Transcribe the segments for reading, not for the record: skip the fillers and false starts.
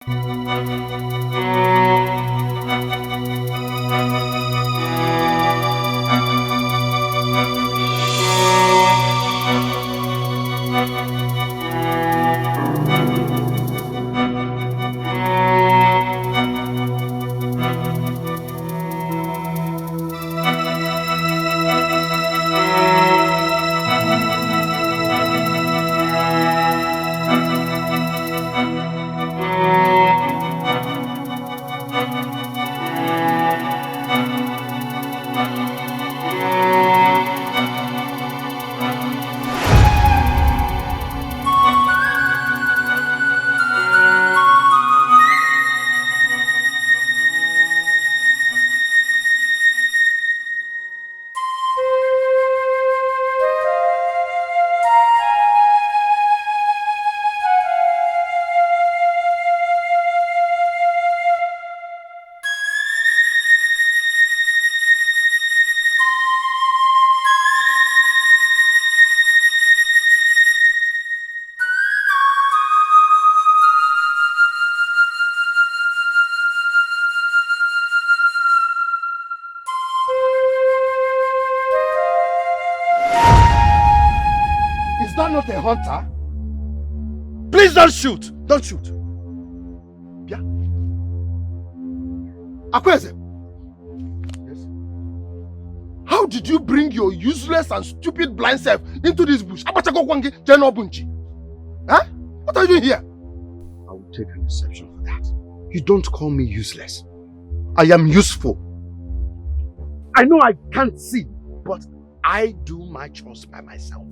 Is that not a hunter? Please don't shoot! Don't shoot! Yeah? Akweze! Yes? How did you bring your useless and stupid blind self into this bush? Huh? What are you doing here? I will take an exception for that. You don't call me useless. I am useful. I know I can't see, but I do my chores by myself.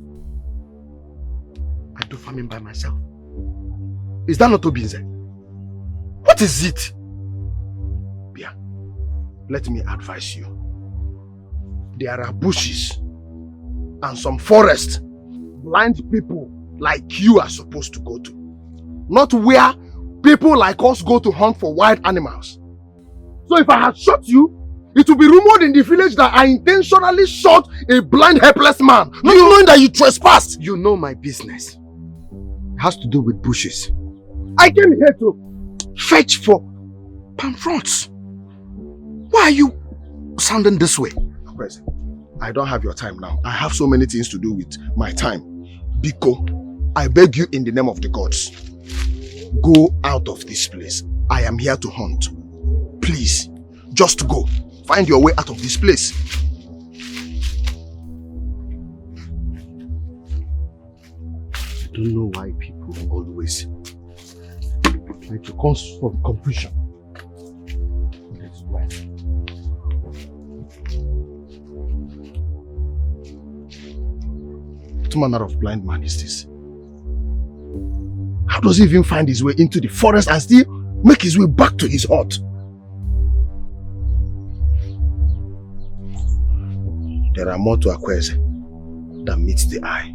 I do farming by myself. Is that not Obinze? What is it? Bia, let me advise you. There are bushes and some forests blind people like you are supposed to go to. Not where people like us go to hunt for wild animals. So if I had shot you, it will be rumored in the village that I intentionally shot a blind helpless man, not knowing that you trespassed. You know my business. It has to do with bushes. I came here to fetch for palm fronds. Why are you sounding this way? I don't have your time now. I have so many things to do with my time. Biko, I beg you in the name of the gods, go out of this place. I am here to hunt. Please, just go. Find your way out of this place. I don't know why people always try to cause for confusion. That's why. What manner of blind man is this? How does he even find his way into the forest and still make his way back to his hut? There are more to Akweze than meets the eye.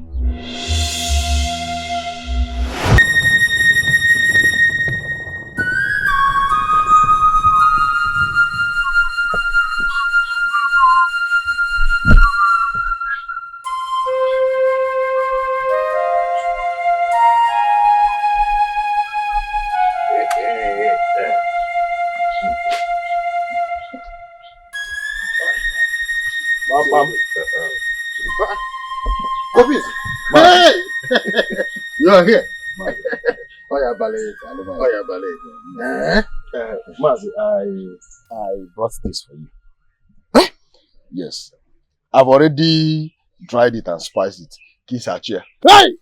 Hey! You are here. Oya ballet. Oya ballet. Mazi, I brought this for you. Huh? Yes. I've already dried it and spiced it. Kiss her chair. Hey!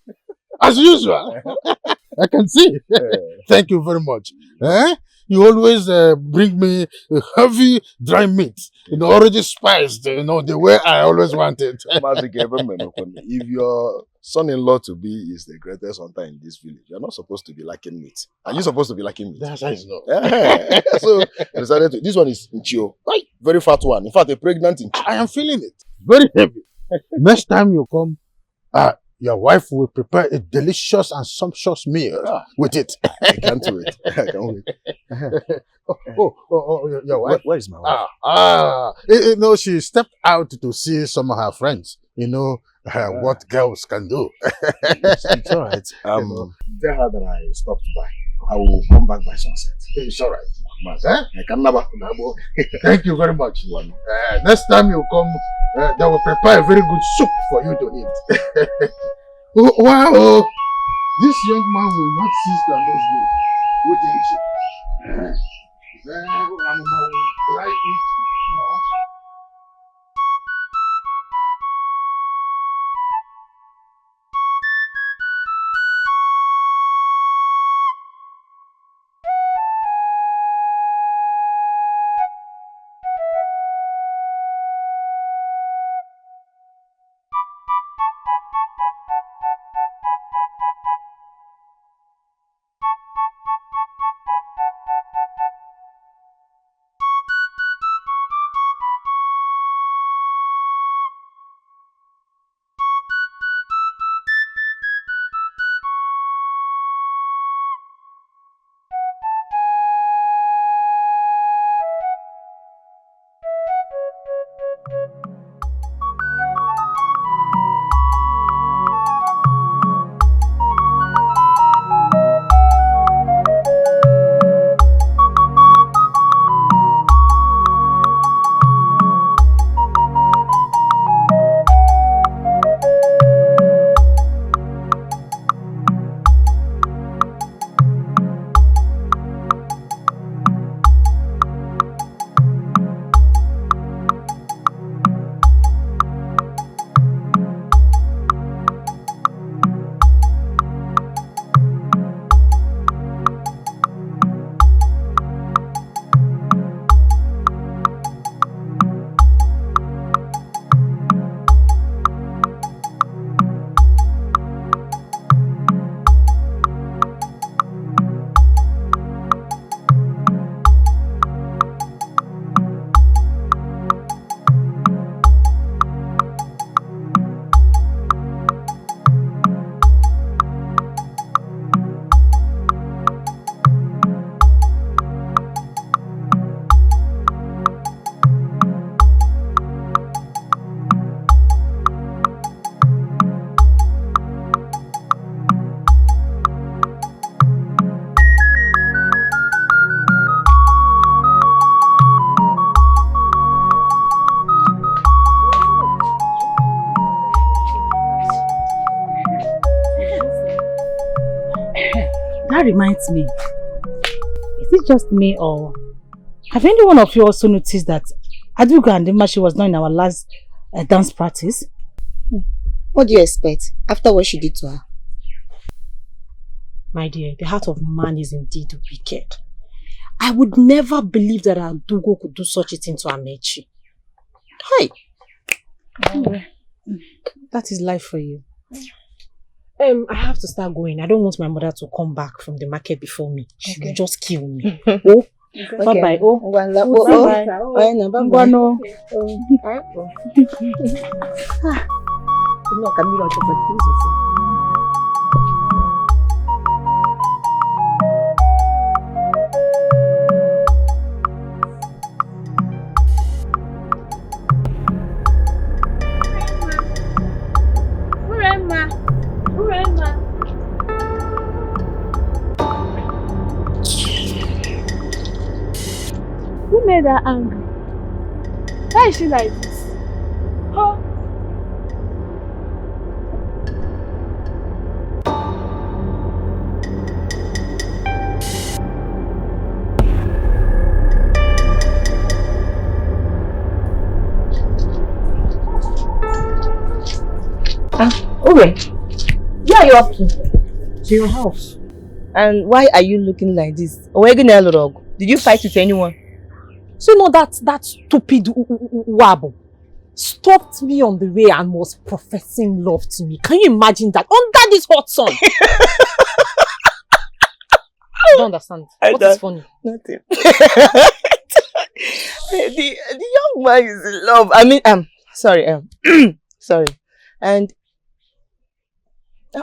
As usual. I can see. Thank you very much. You always bring me heavy dry meat, already spiced, the way I always wanted. If your son-in-law to be is the greatest hunter in this village, you're not supposed to be liking meat. Are you supposed to be liking meat? That's nice, no. So I decided to. This one is Nchio. Right? Very fat one. In fact, a pregnant Nchio. I am feeling it. Very heavy. Next time you come, your wife will prepare a delicious and sumptuous meal with it. I can't wait. I can't wait. Your wife? Where is my wife? She stepped out to see some of her friends. What girls can do. It's all right. Tell her that I stopped by. I will come back by sunset. It's all right. Mas, I can never. Thank you very much. Next time you come, they will prepare a very good soup for you to eat. Oh, wow. This young man will not cease to amaze me. Wouldn't you? I'm on my way. Try it. That reminds me. Is it just me or have any one of you also noticed that Aduga and Dimashi was not in our last dance practice? What do you expect after what she did to her? My dear, the heart of man is indeed wicked. I would never believe that Adugo could do such a thing to Amechi. Hi! That is life for you. I have to start going. I don't want my mother to come back from the market before me. She will just kill me. Oh, bye-bye. Oh, bye-bye. No, Camilo, please. Who made her angry? Why is she like this? Huh? Ure, where are you up to? To your house. And why are you looking like this? Did you fight with anyone? So you know that stupid Wabo stopped me on the way and was professing love to me. Can you imagine that? Under this hot sun. I don't understand. What is funny? Nothing. the young man is in love. I mean, sorry, sorry. And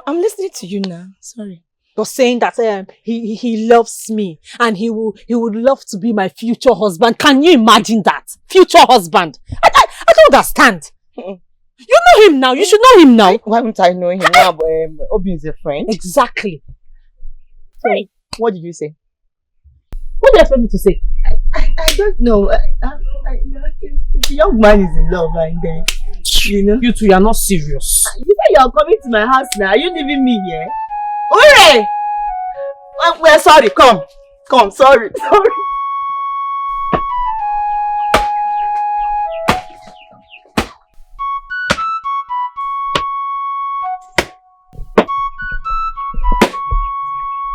I'm listening to you now. Sorry. You're saying that he loves me and he would love to be my future husband. Can you imagine that? Future husband. I don't understand. You know him now. You should know him now. Why wouldn't I know him now? But Obi is a friend. Exactly. Hey, What did you say? What do you expect me to say? I don't know. The young man is in love and then, you know. You two, you are not serious. You say you are coming to my house now. Are you leaving me here? Hooray! We're sorry. Come. Sorry.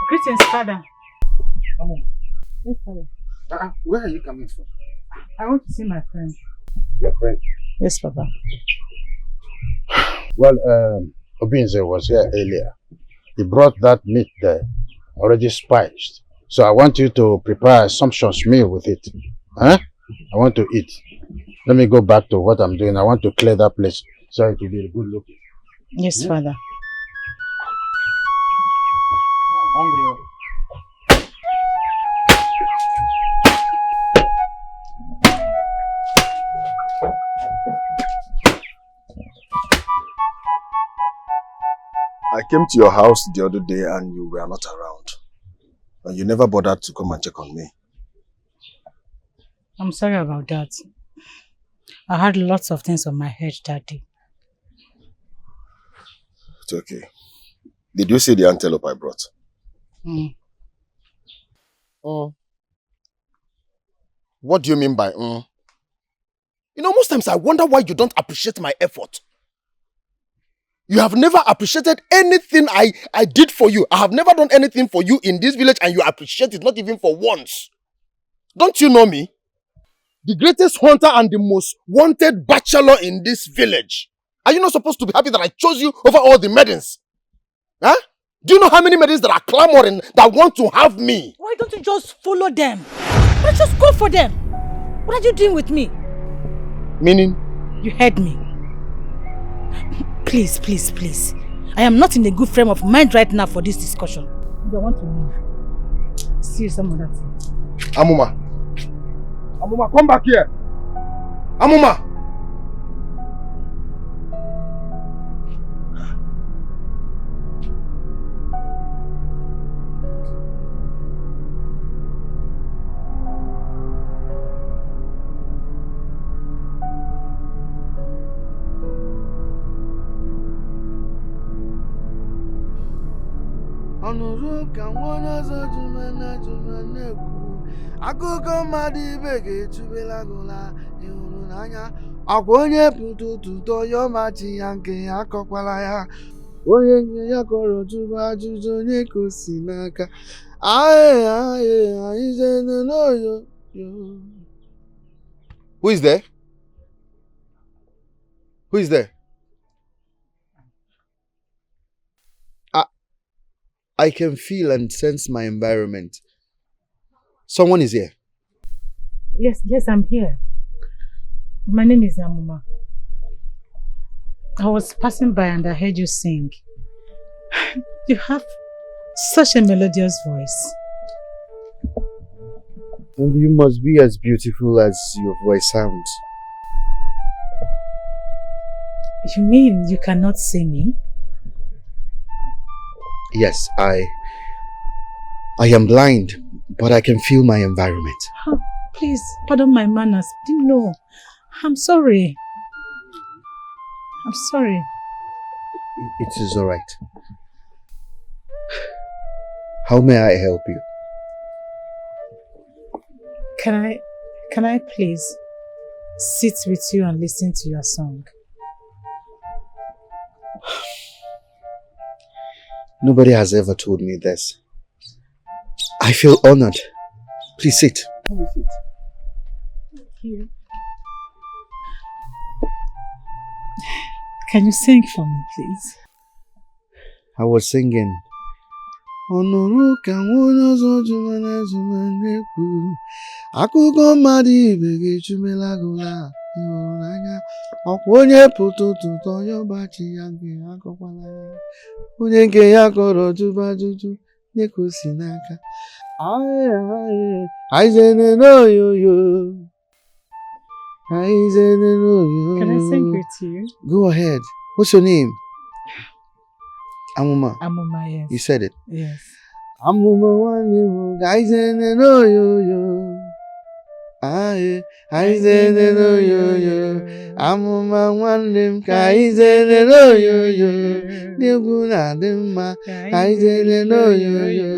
Greetings, Father. Yes, Father. Where are you coming from? I want to see my friend. Your friend? Yes, Papa. Well, Obinze was here earlier. He brought that meat there, already spiced. So I want you to prepare a sumptuous meal with it. Huh? I want to eat. Let me go back to what I'm doing. I want to clear that place so it will be good looking. Yes, Father. I'm hungry. I came to your house the other day and you were not around. And you never bothered to come and check on me. I'm sorry about that. I had lots of things on my head that day. It's okay. Did you see the antelope I brought? What do you mean by You know, most times I wonder why you don't appreciate my effort. You have never appreciated anything I did for you. I have never done anything for you in this village and you appreciate it, not even for once. Don't you know me? The greatest hunter and the most wanted bachelor in this village. Are you not supposed to be happy that I chose you over all the maidens? Huh? Do you know how many maidens that are clamoring that want to have me? Why don't you just follow them? Why don't you just go for them? What are you doing with me? Meaning? You heard me. Please, please, please. I am not in a good frame of mind right now for this discussion. If I want to leave, see you some other time. Amuma, come back here. Amuma! Akụkọ mmadụ ibe ga-etubela gụla ịhụrụ n'anya akwa onye pụta ụtụtụ ya ọmachi ya nke ya akọkwala ya onye nke ya kọrọ tụba ajụjụ onye ka o si n'aka Who is there? Who is there? I can feel and sense my environment. Someone is here. Yes, I'm here. My name is Amuma. I was passing by and I heard you sing. You have such a melodious voice. And you must be as beautiful as your voice sounds. You mean you cannot see me? Yes, I am blind, but I can feel my environment. Oh, please, pardon my manners. I didn't know. I'm sorry. I'm sorry. It is alright. How may I help you? Can I please sit with you and listen to your song? Nobody has ever told me this. I feel honored. Please sit. Thank you. Can you sing for me, please? I was singing. Akụkọ mmadụ ibe ga-echumela gụla ịhụnanya ọkwa onye pụta ụtụtụ ya ọbachi ya nke akọkwala ya onye nke ya kọrọ tụba ajụjụ dịka o si n'aka Can I sing with you? Go ahead. What's your name? Amuma. Amuma, yes. You said it. Yes. Amụma nwanne m ka anyị zere n'oyoyo. Aye, anyị zere n'oyoyo. Amụma nwanne m ka anyị zere n'oyoyo. Ndị egwu na-adị mma ka anyị zere n'oyoyo.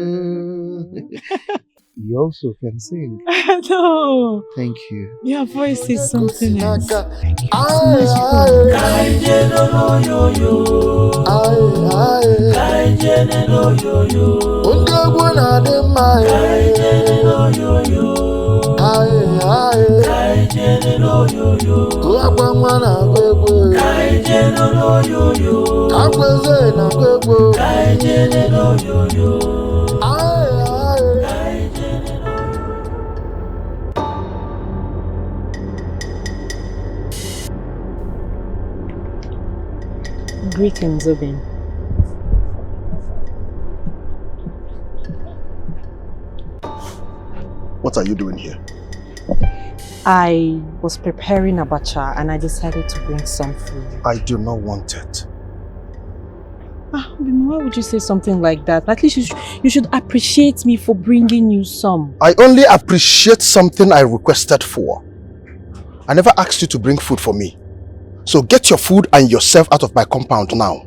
You also can sing. No. Thank you. Your voice is something else. Thank you so Greetings, Obin. What are you doing here? I was preparing abacha and I decided to bring some food. I do not want it. Obin, why would you say something like that? At least you should appreciate me for bringing you some. I only appreciate something I requested for. I never asked you to bring food for me. So get your food and yourself out of my compound now.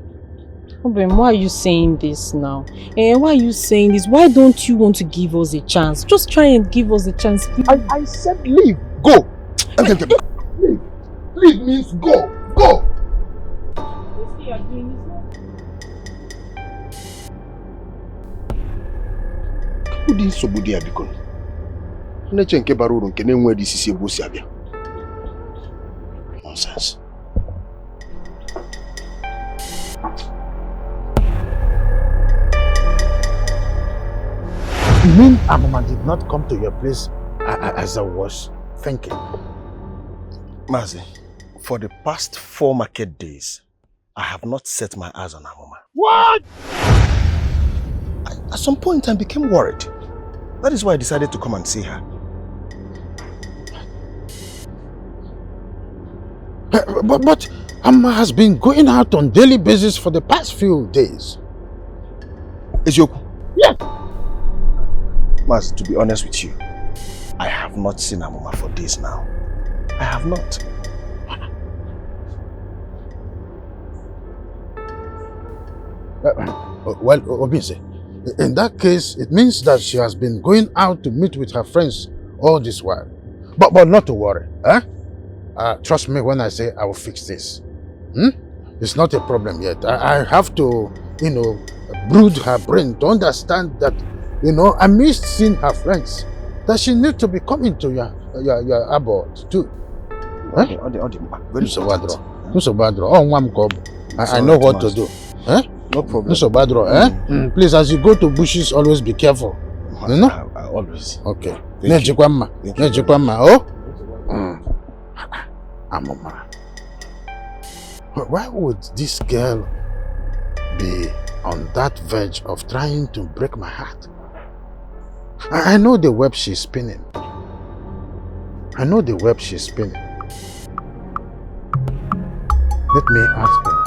Obin, why are you saying this now? Why are you saying this? Why don't you want to give us a chance? Just try and give us a chance. I said leave. Go. Leave. Leave means go. Go. What you are doing is Who did Sobudi Abikon? Neche nke bara uru nke na-enwe dị isi ebe o si abịa. Nonsense. You mean Amama did not come to your place as I was thinking? Mazi, for the past 4 market days, I have not set my eyes on Amama. What? At some point I became worried. That is why I decided to come and see her. But Amma has been going out on daily basis for the past few days. Ezioku? Yes. Mas, to be honest with you, I have not seen Amama for days now. I have not. Well, Obinze, in that case, it means that she has been going out to meet with her friends all this while. But not to worry. Trust me when I say I will fix this. It's not a problem yet. I have to, brood her brain to understand that, amidst seeing her friends, that she needs to be coming to your abode too. Very important. I know what to do. No problem. Please, as you go to bushes, always be careful. You know? I always. Okay. Thank you. Amama. Why would this girl be on that verge of trying to break my heart? I know the web she's spinning. Let me ask her.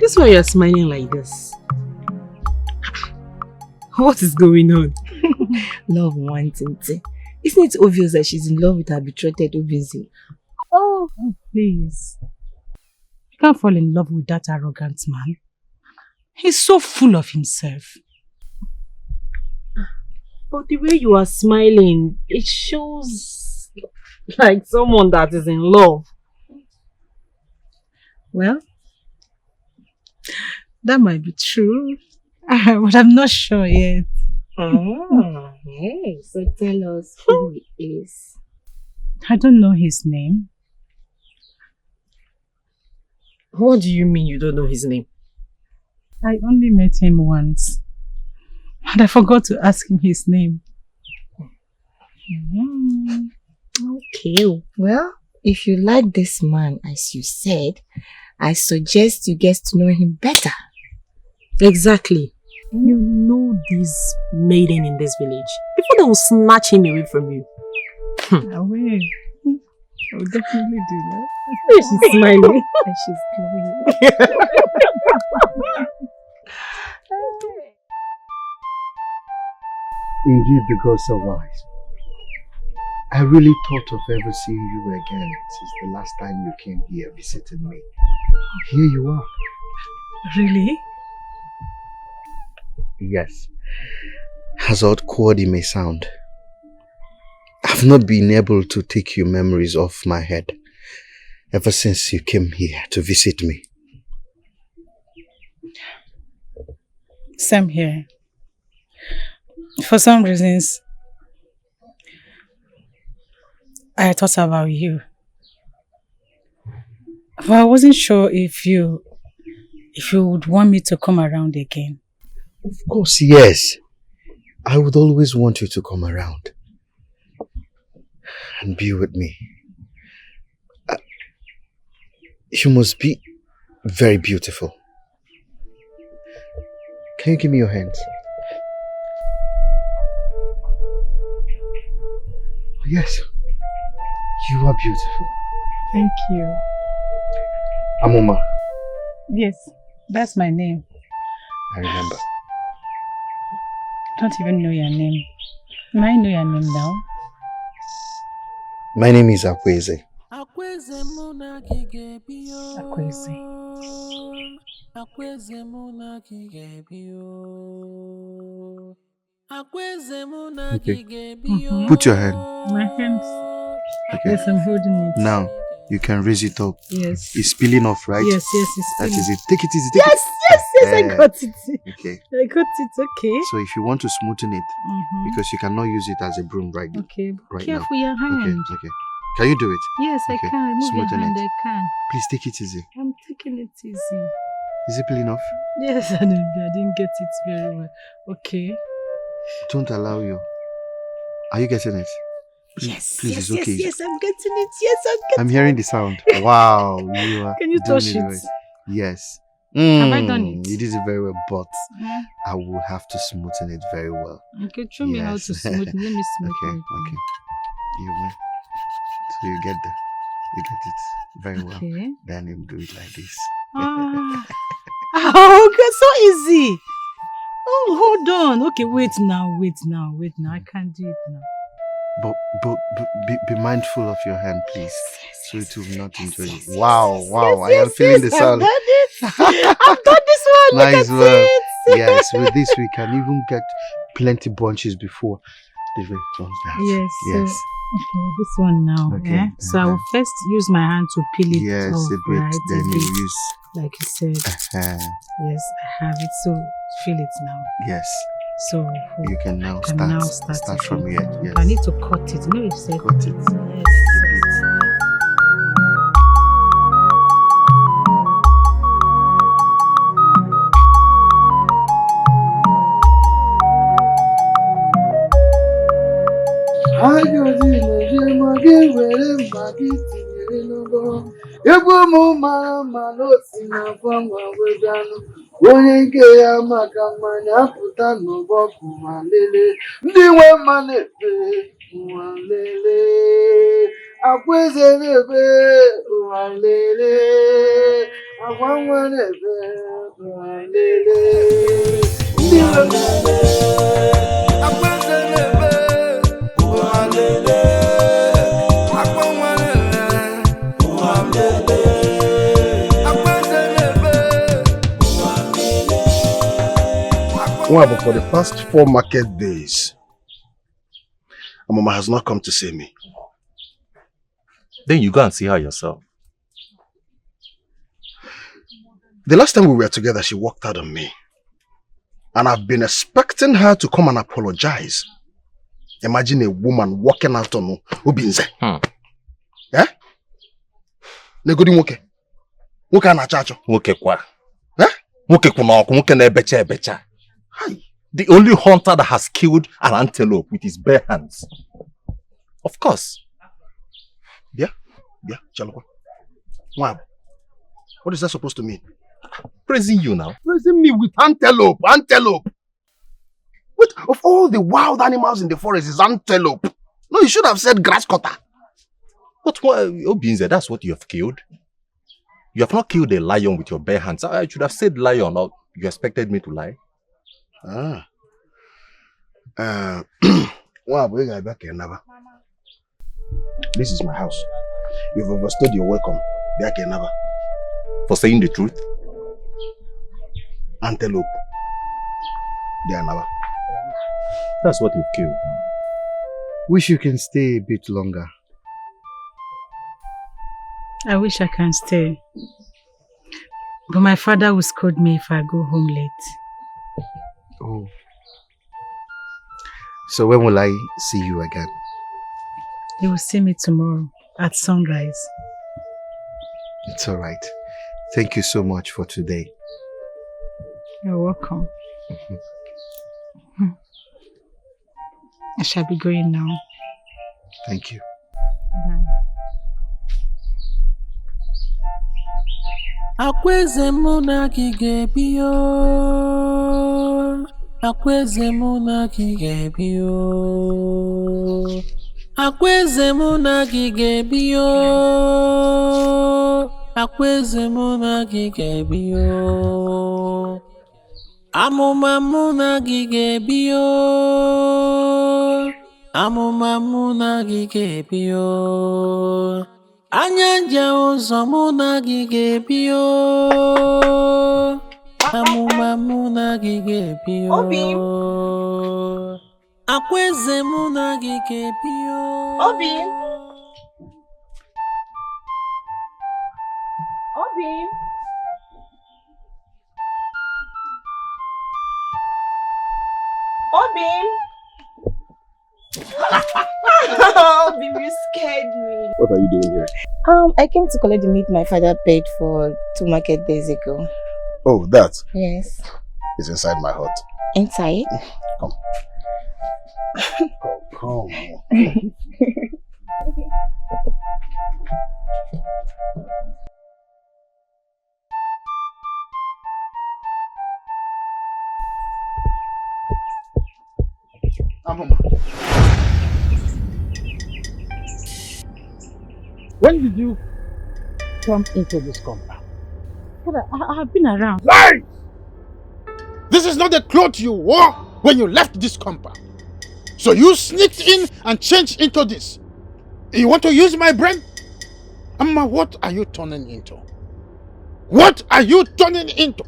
This why you're smiling like this. What is going on? Love wanting. Isn't it obvious that she's in love with her betrothed Obinzi? Oh, please. You can't fall in love with that arrogant man. He's so full of himself. But the way you are smiling, it shows like someone that is in love. Well, that might be true, but I'm not sure yet. Hey, so tell us who he is. I don't know his name. What do you mean you don't know his name? I only met him once, and I forgot to ask him his name. Okay, well, if you like this man, as you said, I suggest you get to know him better. Exactly. You know this maiden in this village. Before they will snatch him away from you. I will. I will definitely do that. She's smiling. And she's glowing. Indeed, the gods are wise. I really thought of ever seeing you again since the last time you came here visiting me. Here you are. Really? Yes. As odd quad it may sound, I've not been able to take your memories off my head ever since you came here to visit me. Same here. For some reasons, I thought about you. But I wasn't sure if you would want me to come around again. Of course, yes. I would always want you to come around and be with me. You must be very beautiful. Can you give me your hands? Yes, you are beautiful. Thank you. Amoma. Yes, that's my name. I remember. I don't even know your name. May I know your name now? My name is Akweze. Akweze. Okay. Put your hand. My hands. Okay. Yes, I'm holding it. Now, you can raise it up. Yes. It's peeling off, right? Yes, it's That peeling. is it. Take it easy. Yes, I got it. Okay. I got it, okay. So if you want to smoothen it, because you cannot use it as a broom right Okay, right careful now. your hand. Okay. Can you do it? Yes, I Okay. can. Move your Smoothen hand, it. I can. Please take it easy. I'm taking it easy. Is it peeling off? Yes, I didn't get it very well. Okay. Don't allow you. Are you getting it? Yes, please, yes, it's okay. yes, I'm getting it. Yes, I'm getting I'm hearing the sound. Wow, you are. Can you doing touch it? right. Yes. Have I done it? You did it very well, but I will have to smoothen it very well. Okay, show me how to smooth. Let me smooth Okay, it. okay. You will. So you get it very well. Okay. Then you do it like this. Oh, okay, so easy. Oh, hold on. Okay, wait now. I can't do it now. But be mindful of your hand, please. So it will not injure you. Wow, I am feeling the sound. I've done it. I've done this one. Nice Look at work. it. Yes, with this we can even get plenty bunches before the very comes down. Yes. Yes. Okay, this one now. Okay. Yeah? So I will first use my hand to peel it Yes, off, a bit. right? Then A you bit, use. like you said. Yes, I have it. So feel it now. Yes. So You can now start it from here. Yes. I need to cut it. You know you said Cut it. Yes. A bit. Egwu ụmụ mara mma n'osi na-afọ nwa weganụ onye nke ya maka mmanya apụta n'ụbọkụ ma lelee ndị nwe mma na-efe ụwa lelee Akweze na-ebe ụwa lelee Well, but for the past 4 market days, Mama has not come to see me. Then you go and see her yourself. The last time we were together, she walked out on me. And I've been expecting her to come and apologize. Imagine a woman walking out on Ubinze. Eh? Negodi nwoke. Nwoke a na-achacho. Nwoke kwa. Eh? Nwoke kuna oku, nwoke na ebecha. The only hunter that has killed an antelope with his bare hands. Of course. Yeah, Chalokwa. Wow. What is that supposed to mean? Praising you now. Praising me with antelope. Wait, of all the wild animals in the forest is antelope. No, you should have said grass cutter. But Obinze, that's what you have killed. You have not killed a lion with your bare hands. I should have said lion, or you expected me to lie. This is my house. You've overstayed your welcome. For saying the truth? Antelope. That's what you've killed. Wish you can stay a bit longer. I wish I can stay. But my father will scold me if I go home late. Oh. So when will I see you again? You will see me tomorrow at sunrise. It's all right. Thank you so much for today. You're welcome. I shall be going now. Thank you. Bye. Akweze muna kigebio. Akweze muna kigebio. Akweze muna kigebio. Akweze muna kigebio. Amuma muna kigebio. Amuma muna kigebio. Anyanja ụzọ mụ na gị ga-ebi o. Amụma mụ na gị ga-ebi o. Akwaeze mụ na gị ga-ebi o. Obi. Obi, you scared me. What are you doing here? I came to collect the meat my father paid for 2 market days ago. Oh, that? Yes. It's inside my hut. Inside? Come. Come. When did you come into this compound? I have been around. Lie! This is not the clothes you wore when you left this compound. So you sneaked in and changed into this. You want to use my brain? Amma, what are you turning into? What are you turning into?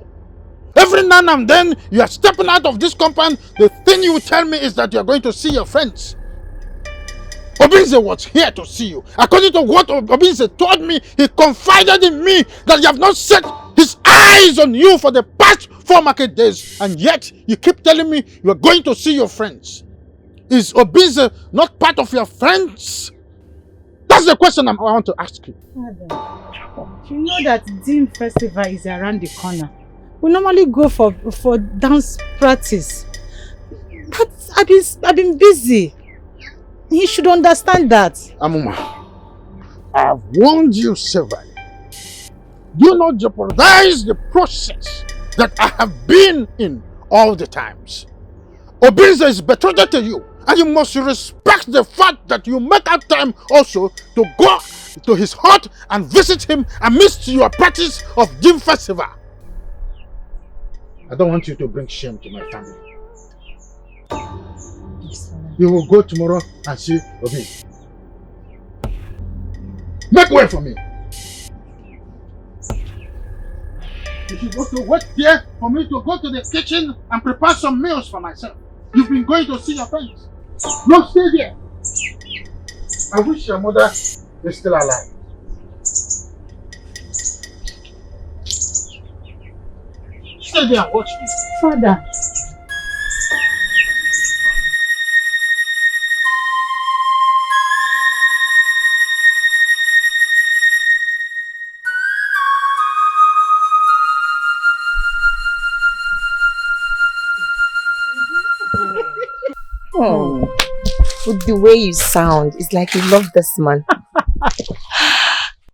Every now and then you are stepping out of this compound. The thing you tell me is that you are going to see your friends. Obinze was here to see you. According to what Obinze told me, he confided in me that you have not set his eyes on you for the past 4 market days, and yet you keep telling me you are going to see your friends. Is Obinze not part of your friends? That's the question I want to ask you. Father, you know that Dean Festival is around the corner. We normally go for dance practice. But I've been busy. He should understand that. Amuma, I have warned you severally. Do not jeopardize the process that I have been in all the times. Obinze is betrothed to you, and you must respect the fact that you make out time also to go to his hut and visit him amidst your practice of gym festival. I don't want you to bring shame to my family. You will go tomorrow and see Obi. Make way for me. You should also wait here for me to go to the kitchen and prepare some meals for myself. You've been going to see your friends. No, stay there. I wish your mother is still alive. Stay there and watch me. Father. Oh, with the way you sound, it's like you love this man.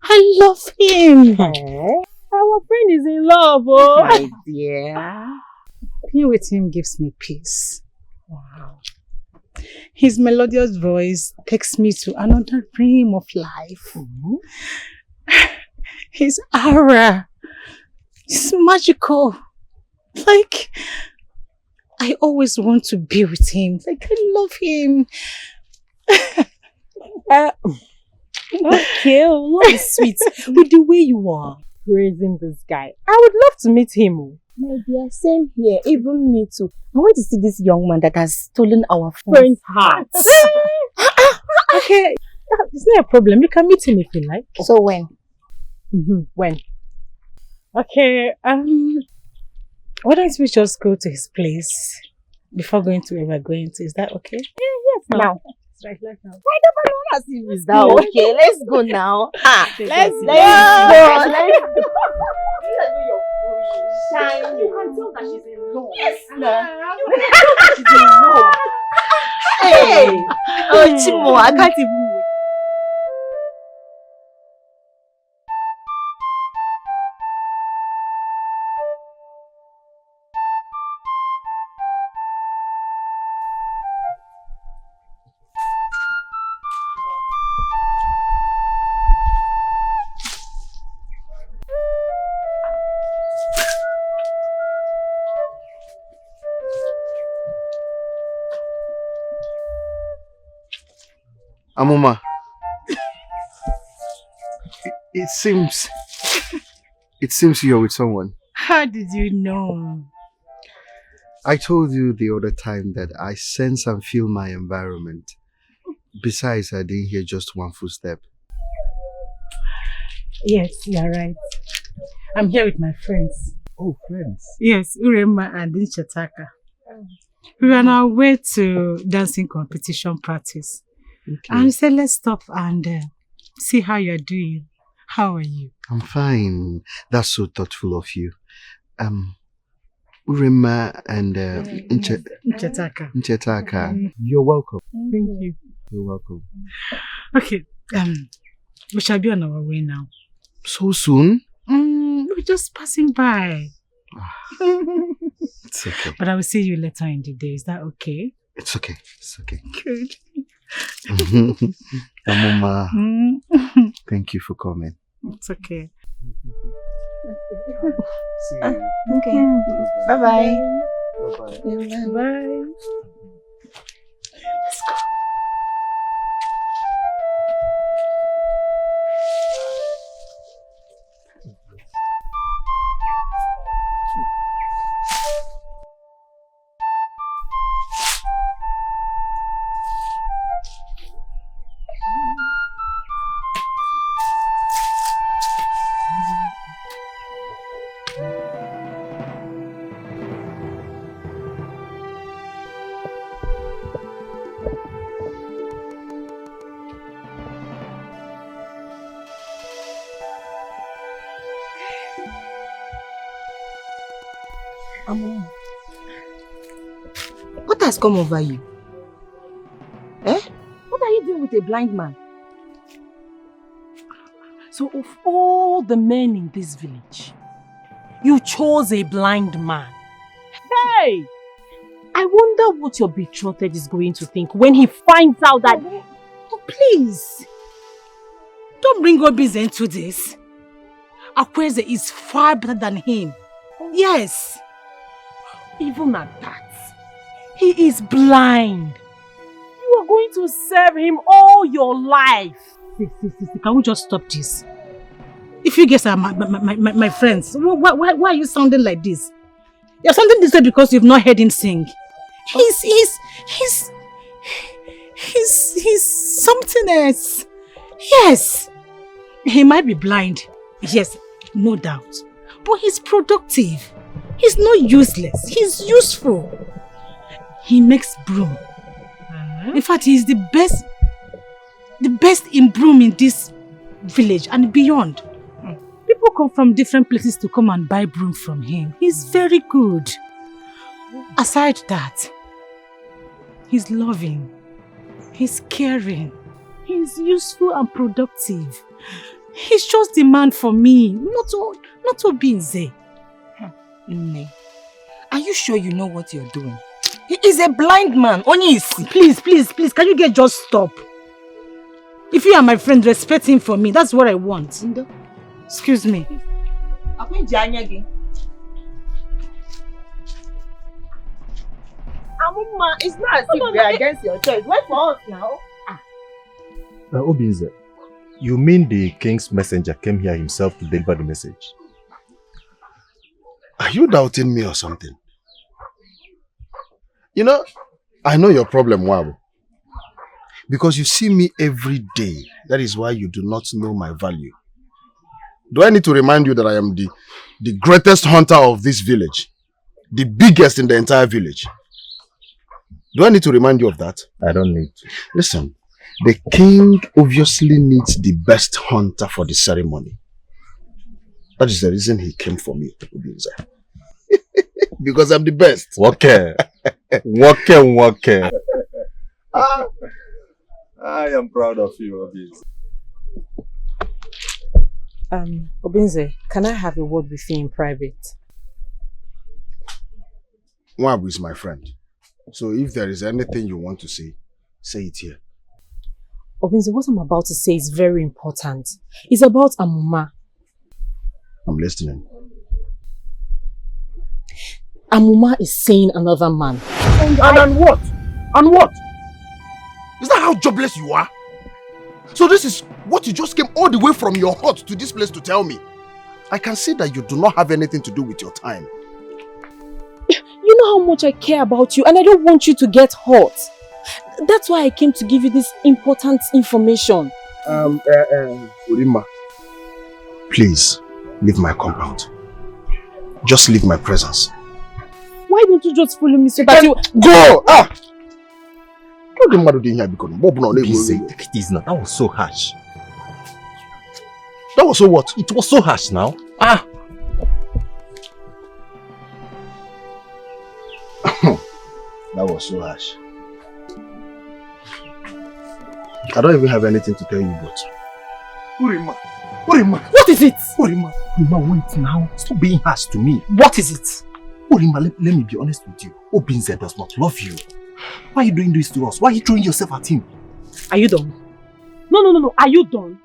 I love him. Our friend is in love, oh. My dear. Being with him gives me peace. Wow. His melodious voice takes me to another realm of life. His aura is magical. Like, I always want to be with him. Like, I love him. Okay, love is sweet. With the way you are praising this guy, I would love to meet him. My dear, same here. Even me too. I want to see this young man that has stolen our friend's heart. Okay, it's not a problem. You can meet him if you like. So when? When? Okay, why don't we just go to his place before going to where we're going to? Is that okay? Yes, now. It's right now. I never know as if it's that okay. Let's go now. Let's go. Shine. You can tell that she's in love. Yes, now. You can tell that she's in love. Hey! Oh, Chimo, I can't even wait. Amuma, it seems you're with someone. How did you know? I told you the other time that I sense and feel my environment. Besides, I didn't hear just one footstep. Yes, you're right. I'm here with my friends. Oh, friends? Yes, Urema and Nchetaka. We are on our way to dancing competition practice. Okay. And we said, let's stop and see how you're doing. How are you? I'm fine. That's so thoughtful of you. Urema and Nchetaka. You're welcome. Thank you. You're welcome. Okay, we shall be on our way now. So soon? We're just passing by. It's okay. But I will see you later in the day. Is that okay? It's okay. It's okay. Good. Amuma, thank you for coming. It's okay. See you. Okay. Bye-bye. Bye-bye. Bye. Let's go. What has come over you? Eh? What are you doing with a blind man? So of all the men in this village, you chose a blind man. Hey! I wonder what your betrothed is going to think when he finds out that... Oh, please! Don't bring Obize into this. Akweze is far better than him. Yes. Even at that, he is blind. You are going to serve him all your life. Can we just stop this? If you guys are my friends, why are you sounding like this? You're sounding this way because you've not heard him sing. He's something else. Yes. He might be blind. Yes, no doubt. But he's productive. He's not useless. He's useful. He makes broom. In fact, he's the best in broom in this village and beyond. People come from different places to come and buy broom from him. He's very good. Aside that, he's loving. He's caring. He's useful and productive. He's just the man for me, not Obinze. Nne, are you sure you know what you're doing? He is a blind man. Please, can you just stop? If you are my friend, respect him for me. That's what I want. Excuse me. Amuma, it's not as if we are against your choice. Wait for us now. Obinze, you mean the king's messenger came here himself to deliver the message? Are you doubting me or something? You know, I know your problem, Wabu. Because you see me every day. That is why you do not know my value. Do I need to remind you that I am the greatest hunter of this village? The biggest in the entire village. Do I need to remind you of that? I don't need to. Listen, the king obviously needs the best hunter for the ceremony. That is the reason he came for me, Obinze. Because I'm the best. Okay. I am proud of you, Obinze. Obinze, can I have a word with you in private? Wabu is my friend. So if there is anything you want to say it here. Obinze, what I'm about to say is very important. It's about Amuma. I'm listening. Amuma is seeing another man. And what? And what? Is that how jobless you are? So this is what you just came all the way from your hut to this place to tell me? I can see that you do not have anything to do with your time. You know how much I care about you and I don't want you to get hurt. That's why I came to give you this important information. Urima, please leave my compound. Just leave my presence. Why don't you just follow me so that you... Go! Obinze, take it easy now. That was so harsh. That was so what? It was so harsh now. That was so harsh. I don't even have anything to tell you, but... Urima! What is it? Urima, wait now. Stop being harsh to me. What is it? Urima, let me be honest with you. Obinze does not love you. Why are you doing this to us? Why are you throwing yourself at him? Are you done? No. Are you done?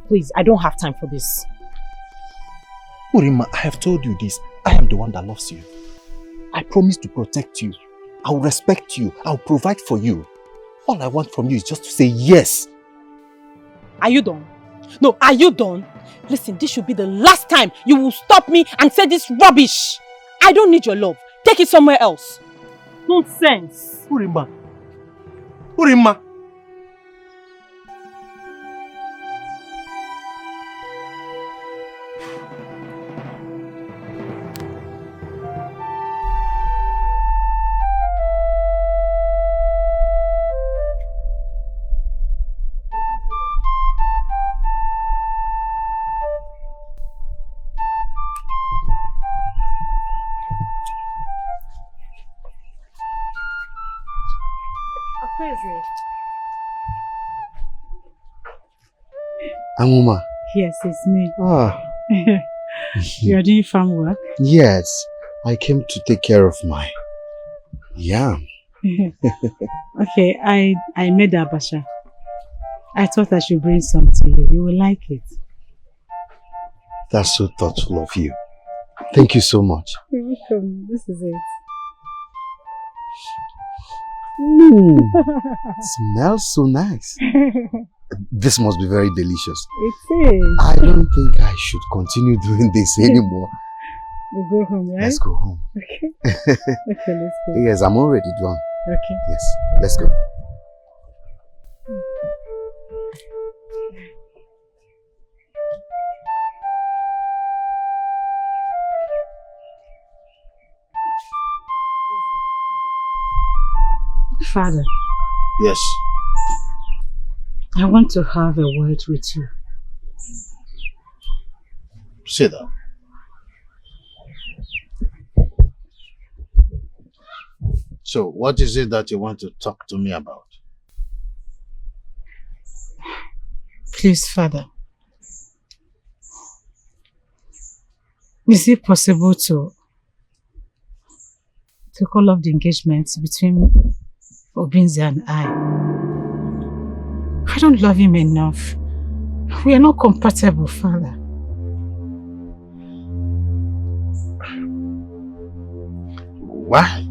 Please, I don't have time for this. Urima, I have told you this. I am the one that loves you. I promise to protect you. I will respect you. I will provide for you. All I want from you is just to say yes. Are you done? No, are you done? Listen, this should be the last time you will stop me and say this rubbish. I don't need your love. Take it somewhere else. Nonsense. Urima. Amuma. Yes, it's me. You are doing farm work? Yes. I came to take care of my yam. Okay, I made abacha. I thought I should bring some to you. You will like it. That's so thoughtful of you. Thank you so much. You're welcome. This is it. Smells so nice. This must be very delicious. It is. I don't think I should continue doing this anymore. We go home, right? Let's go home. Okay. Okay, let's go. Yes, I'm already done. Okay. Yes, let's go. Father. Yes. I want to have a word with you. Sit down. So, what is it that you want to talk to me about? Please, Father. Is it possible to call off the engagement between Obinze and I don't love him enough. We are not compatible, Father. Why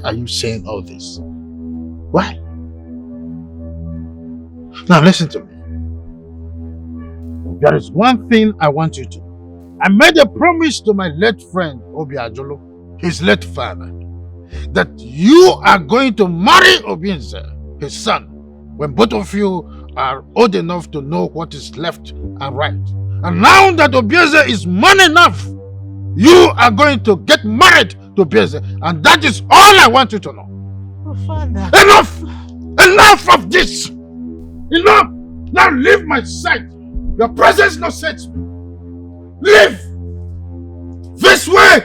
are you saying all this? Why? Now listen to me. There is one thing I want you to do. I made a promise to my late friend Obi Ajolo, his late father, that you are going to marry Obinze, his son, when both of you are old enough to know what is left and right. And now that Obinze is man enough, you are going to get married to Obinze, and that is all I want you to know. Oh, Father. Enough! Enough of this! Enough! Now leave my sight. Your presence not sets me. Leave! This way!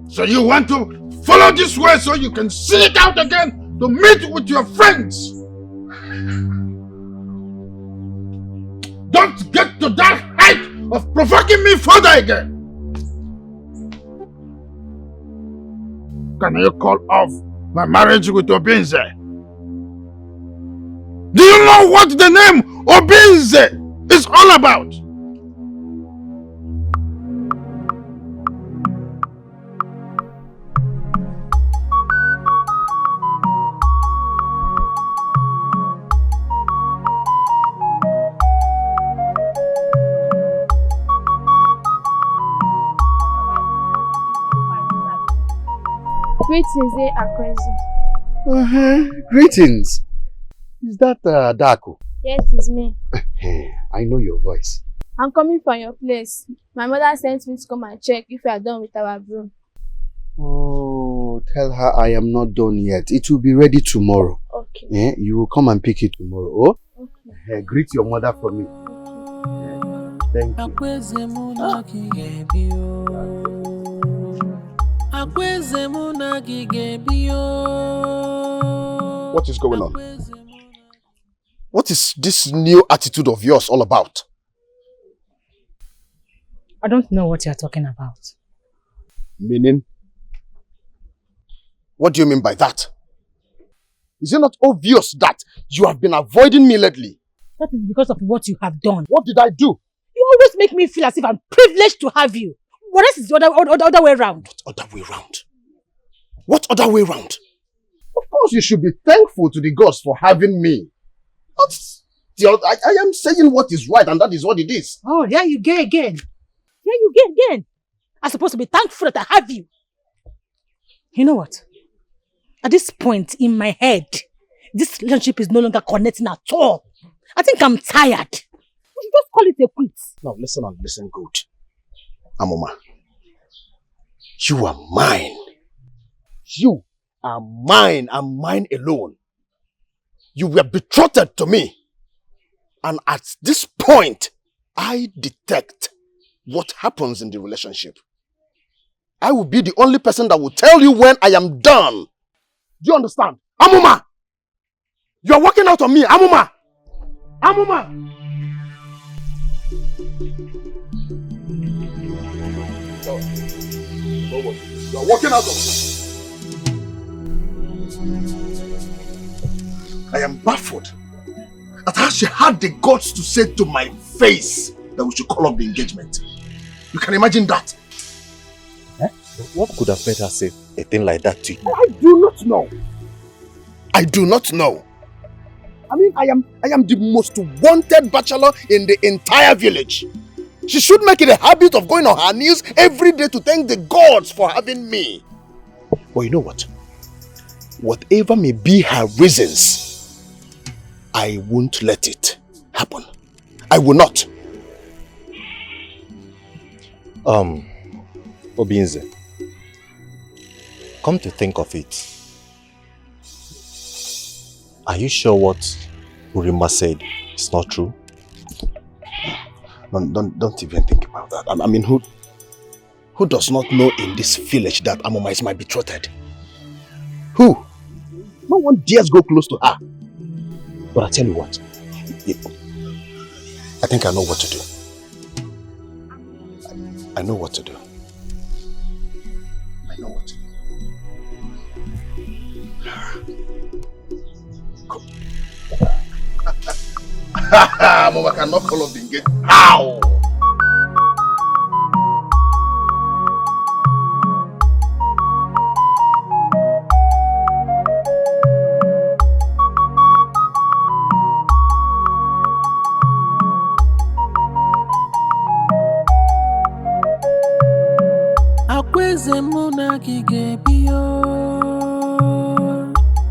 So you want to follow this way so you can sneak out again to meet with your friends? Don't get to that height of provoking me further again. Can you call off my marriage with Obinze? Do you know what the name Obinze is all about? Greetings, Akwezi. Greetings. Is that Dako? Yes, it's me. I know your voice. I'm coming from your place. My mother sent me to come and check if you are done with our broom. Oh, tell her I am not done yet. It will be ready tomorrow. Okay. Yeah, you will come and pick it tomorrow. Oh? Okay. Greet your mother for me. Thank you. What is going on? What is this new attitude of yours all about? I don't know what you're talking about. Meaning? What do you mean by that? Is it not obvious that you have been avoiding me lately? That is because of what you have done. What did I do? You always make me feel as if I'm privileged to have you. What else is the other way around? What other way around? What other way around? Of course, you should be thankful to the gods for having me. I am saying what is right, and that is what it is. Oh, there you go again. There you go again. I'm supposed to be thankful that I have you. You know what? At this point in my head, this relationship is no longer connecting at all. I think I'm tired. We should just call it a quit. Now listen and listen good. Amoma, you are mine. You are mine and mine alone. You were betrothed to me. And at this point, I detect what happens in the relationship. I will be the only person that will tell you when I am done. Do you understand? Amoma! You are working out on me, Amoma! Amoma! You are working out on me. I am baffled at how she had the guts to say to my face that we should call off the engagement. You can imagine that? Eh? What could have made her say a thing like that to you? I do not know. I do not know. I mean, I am the most wanted bachelor in the entire village. She should make it a habit of going on her knees every day to thank the gods for having me. But you know what? Whatever may be her reasons, I won't let it happen. I will not. Obinze, come to think of it, are you sure what Urima said is not true? Don't even think about that. I mean, who does not know in this village that Amoma is my betrothed? Who? No one dares go close to her. But I tell you what, I think I know what to do. I know what to do. I know what to do. Mama cannot call off the engagement. How? Akweze muna kigebio,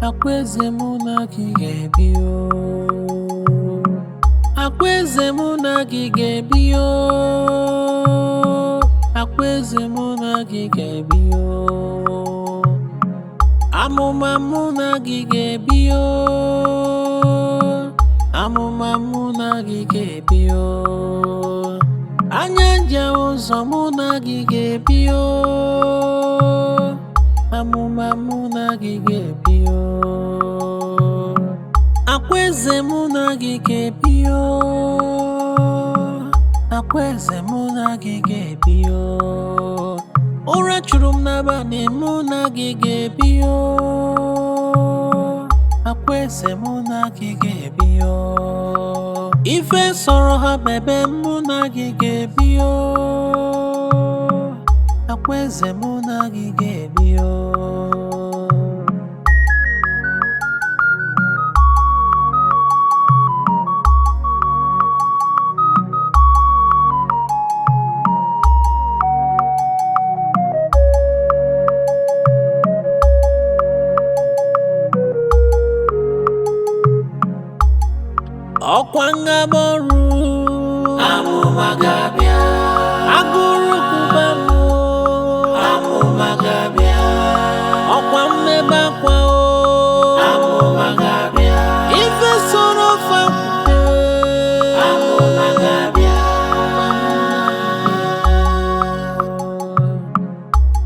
akweze muna kigebio, akweze muna kigebio, akweze muna kigebio, amuma muna kigebio, amuma muna kigebio. Anyanja ụzọ mụ na gị ga-ebio, amụma mụ na gị ga-ebio, akwaeze mụ na gị ga-ebio, akwaeze mụ na gị ga-ebio, ụra chụrụ m n'abalị mụ na gị ga-ebio, akwaeze mụ na gị ga-ebio. Ife sọrọ ha bebe mụ na gị ga-ebio, akwaeze mụ na gị ga-ebio. Ọkwa ngaboru amụmagabịa, agụrụ kuba mụ amụmagabịa, ọkwa mmebe akwa o amụmagabịa, ife soro fakwute amụmagabịa,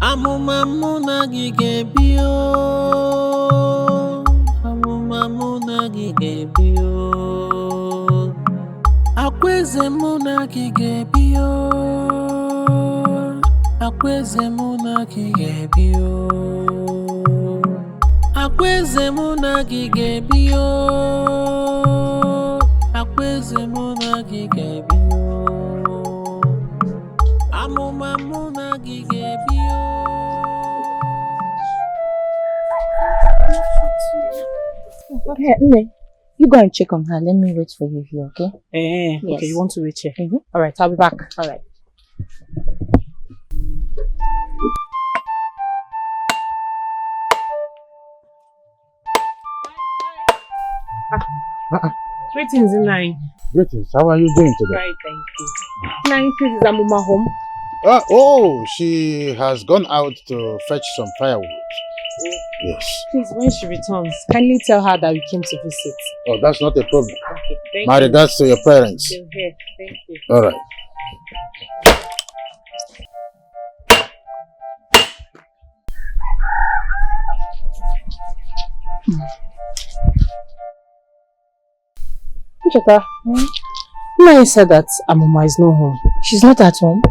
amụma mụ na gị ga-ebio, amụma mụ na gị ga-ebio. Akweze mụ na gị ga-ebio, akweze mụ na gị ga-ebio, akweze mụ na gị ga-ebio, akweze mụ na gị ga-ebio, amụma mụ na gị ga-ebio. Okay, Nne, you go and check on her. Let me wait for you here, okay? Yes. Yes. Okay, you want to wait here? All right, I'll be back. All right. Greetings, Nai. Greetings. How are you doing today? Right, thank you. Nai, please, is Amuma home? Oh, she has gone out to fetch some firewood. Yes. Please, when she returns, kindly tell her that we came to visit. Oh, that's not a problem. Okay, thank My you. regards to your parents. Same here. Thank you. All right. Chata, Nai said that Amuma is not home. She's not at home.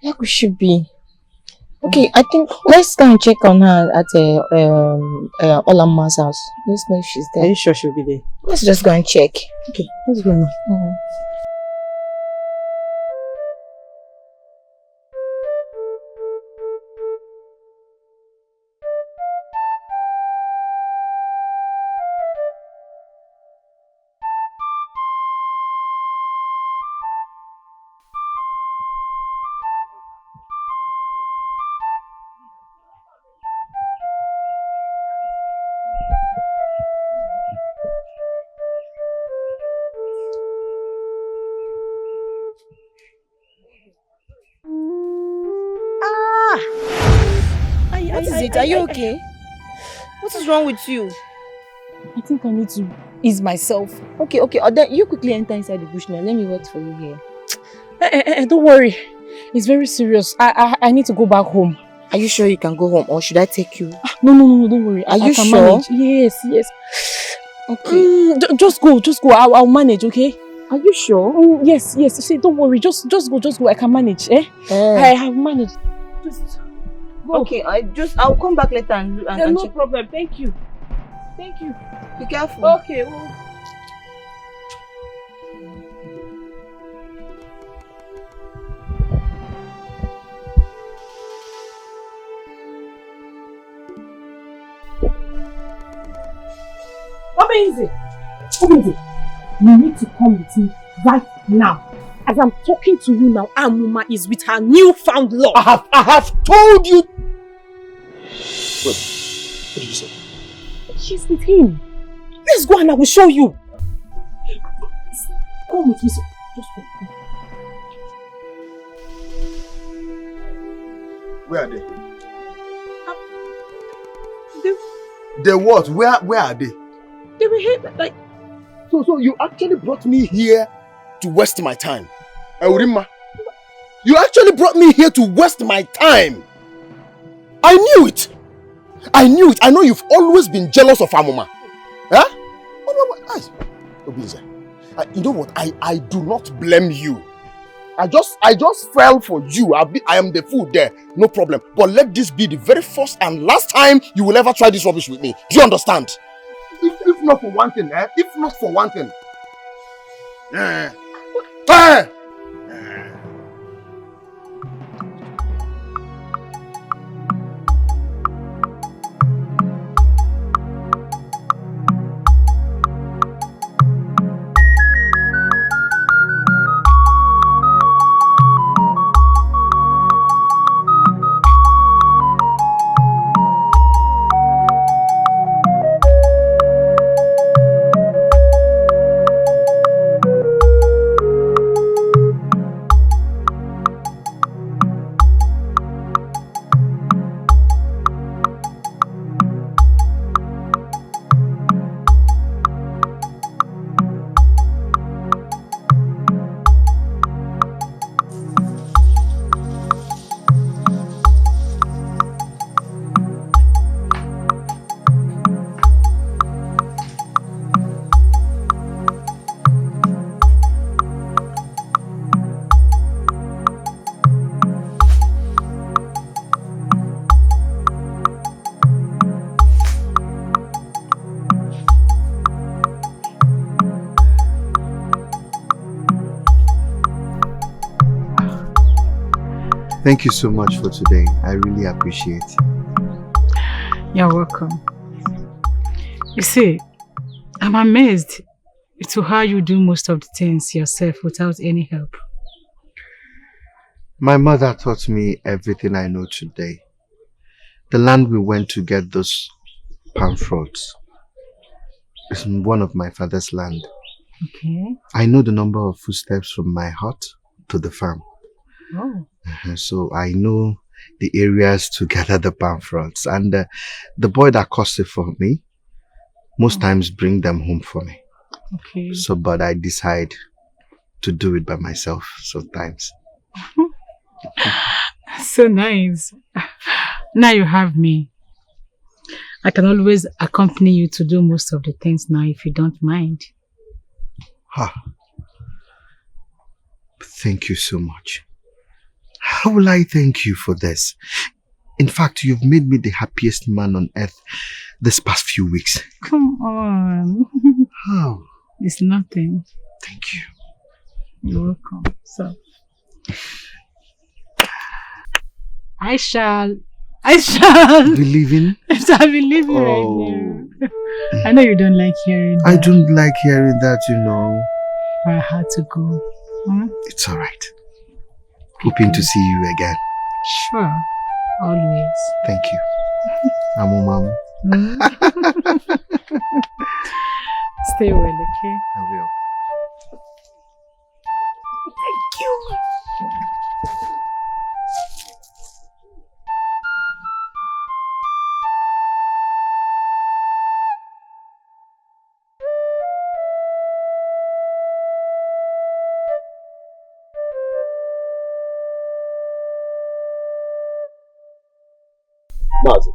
Where could she be? Okay, I think let's go and check on her at Olama's house. Let's know if she's Are there. you sure she'll be there? Let's just go and check. Okay, let's go now. What is it? Are you okay? What is wrong with you? I think I need to ease myself. Okay. Then you quickly enter inside the bush now. Let me wait for you here. Don't worry. It's very serious. I need to go back home. Are you sure you can go home, or should I take you? No, don't worry. Are you I can sure? manage. Yes. Okay. Just go. I'll manage, okay? Are you sure? Yes. See, don't worry. Just go. I can manage, eh? I have managed. Just go. Okay, I'll come back later and no check. problem. Thank you. Be careful. Okay. Obenze, you need to come with me right now. As I'm talking to you now, Amuma is with her newfound love. I have told you. What did you say? She's with him. Let's go and I will show you. Come with me, so just go. Where are they? They what? Where are they? They were here, like... So you actually brought me here to waste my time. Eurima, you actually brought me here to waste my time. I knew it. I know you've always been jealous of Amuma. Huh? You know what? I do not blame you. I just fell for you. I am the fool there. No problem. But let this be the very first and last time you will ever try this rubbish with me. Do you understand? If not for one thing, If not for one thing. Thank you so much for today. I really appreciate it. You're welcome. You see, I'm amazed to how you do most of the things yourself without any help. My mother taught me everything I know today. The land we went to get those palm fruits is one of my father's land. Okay. I know the number of footsteps from my hut to the farm. Oh. So I know the areas to gather the palm fruits, and the boy that cuts it for me most times bring them home for me. Okay. So, but I decide to do it by myself sometimes. So nice. Now you have me. I can always accompany you to do most of the things now if you don't mind. Thank you so much. How will I thank you for this? In fact, you've made me the happiest man on earth this past few weeks. Come on. How? It's nothing. Thank you. You're welcome. So, I shall Believe in? I believe you right now. I know you don't like hearing that. I don't like hearing that, you know. I had to go. Huh? It's alright. Hoping to see you again. Sure. Always. Thank you. Amu Mamu. Stay well, okay? I will. Thank you. Mazi,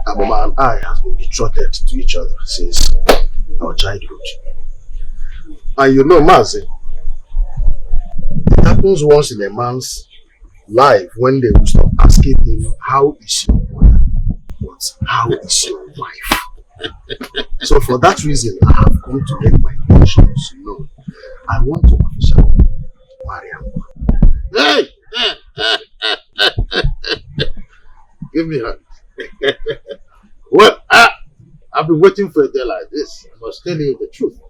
Aboma and I have been betrothed to each other since our childhood. And you know, Mazi, it happens once in a man's life when they will stop asking him, how is your mother? But how is your wife? So for that reason, I have come to make my intentions known. I want to officially marry her. Hey! Give me her. Well, I've been waiting for a day like this. I must tell you the truth.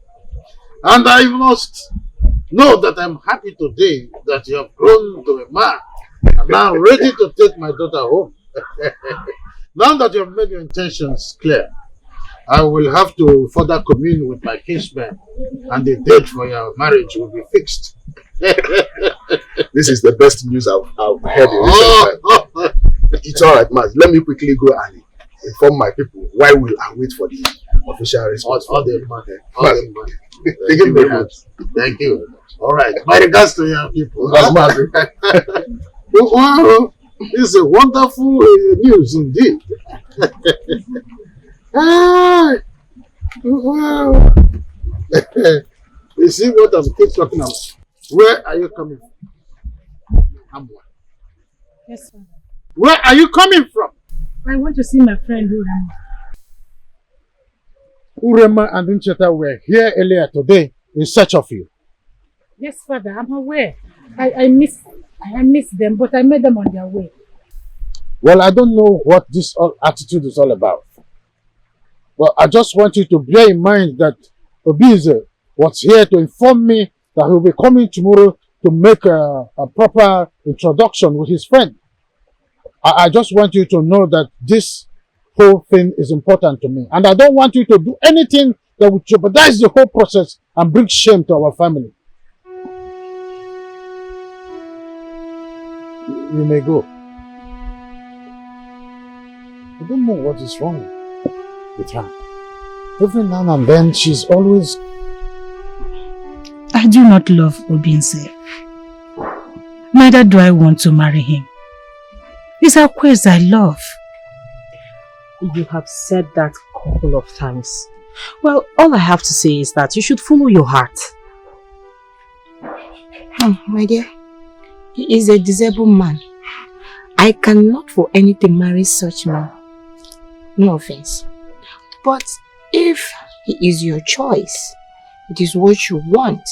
And I must know that I'm happy today that you have grown to a man. And now I'm ready to take my daughter home. Now that you have made your intentions clear, I will have to further commune with my kinsmen, and the date for your marriage will be fixed. This is the best news I've heard in recent time. It's alright, man. Let me quickly go and inform my people while we await for the official response. All the money. Thank you very much. Thank you. All right. My regards to your people. Wow, this is a wonderful news indeed. Wow. You see what I'm keep talking about. Where are you coming from? Yes, sir. Where are you coming from? I want to see my friend Urema and Uncheta were here earlier today in search of you. Yes, Father, I'm aware. I miss them, but I met them on their way. Well, I don't know what this attitude is all about. But I just want you to bear in mind that Obize was here to inform me that he'll be coming tomorrow to make a proper introduction with his friend. I just want you to know that this whole thing is important to me. And I don't want you to do anything that would jeopardize the whole process and bring shame to our family. You may go. I don't know what is wrong with her. Every now and then she's always... I do not love Obinze. Neither do I want to marry him. It's Akweze I love. You have said that a couple of times. Well, all I have to say is that you should follow your heart. My dear, he is a disabled man. I cannot for anything marry such man. No offense. But if he is your choice, it is what you want,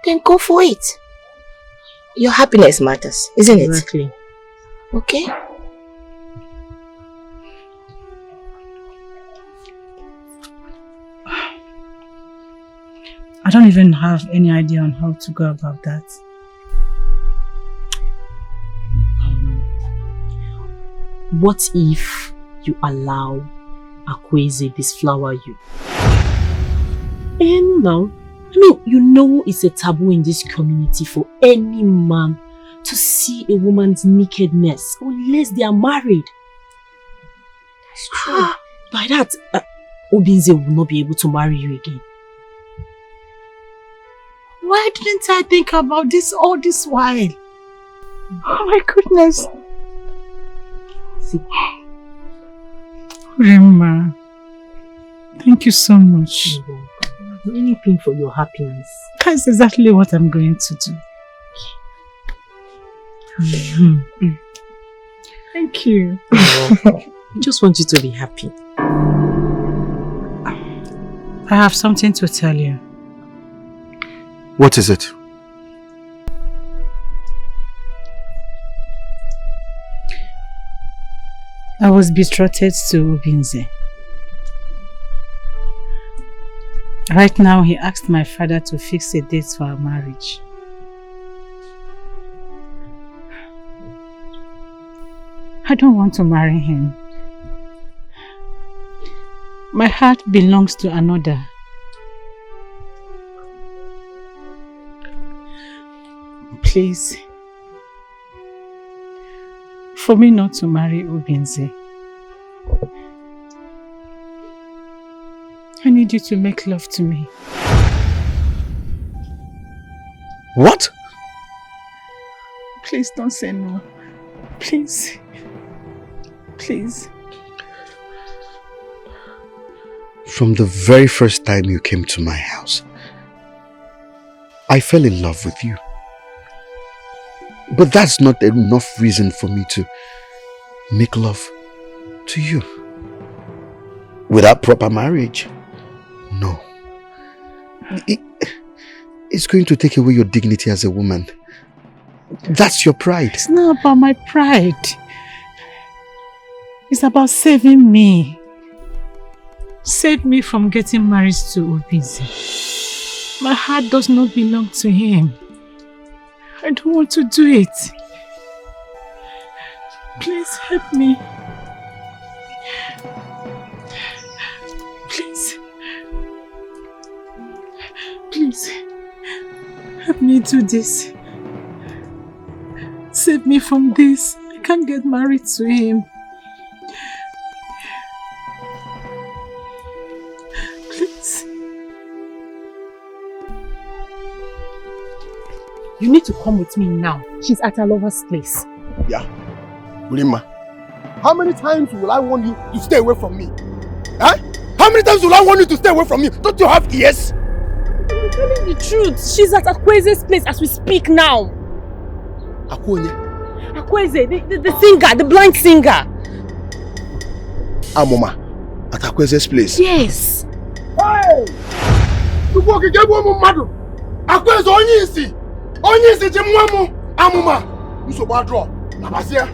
then go for it. Your happiness matters, isn't it? Exactly. Okay? I don't even have any idea on how to go about that. What if you allow Akweze disflower you? And now, you know it's a taboo in this community for any man to see a woman's nakedness unless they are married. It's true. By that, Obinze will not be able to marry you again. Why didn't I think about this all this while? Oh my goodness. See. Rema, thank you so much. Anything for your happiness. That's exactly what I'm going to do. Thank you. I just want you to be happy. I have something to tell you. What is it? I was betrothed to Obinze. Right now, he asked my father to fix a date for our marriage. I don't want to marry him. My heart belongs to another. Please, for me not to marry Obinze, I need you to make love to me. What? Please don't say no. Please. Please. From the very first time you came to my house, I fell in love with you. But that's not enough reason for me to make love to you. Without proper marriage, no. It's going to take away your dignity as a woman. That's your pride. It's not about my pride. It's about saving me. Save me from getting married to Obinze. My heart does not belong to him. I don't want to do it. Please help me. Please. Please. Help me do this. Save me from this. I can't get married to him. Please. You need to come with me now. She's at her lover's place. Yeah. Ulima, how many times will I warn you to stay away from me? Huh? How many times will I warn you to stay away from me? Don't you have ears? I'm telling the truth. She's at Akweze's place as we speak now. Akweze? Akweze, the singer, the blind singer. Amoma, at Akweze's place? Yes. Hey! You walk again, woman, madam. Akweze Onyisi! Onyisi Jimwamu! Amoma! You so bad draw. Nabasia.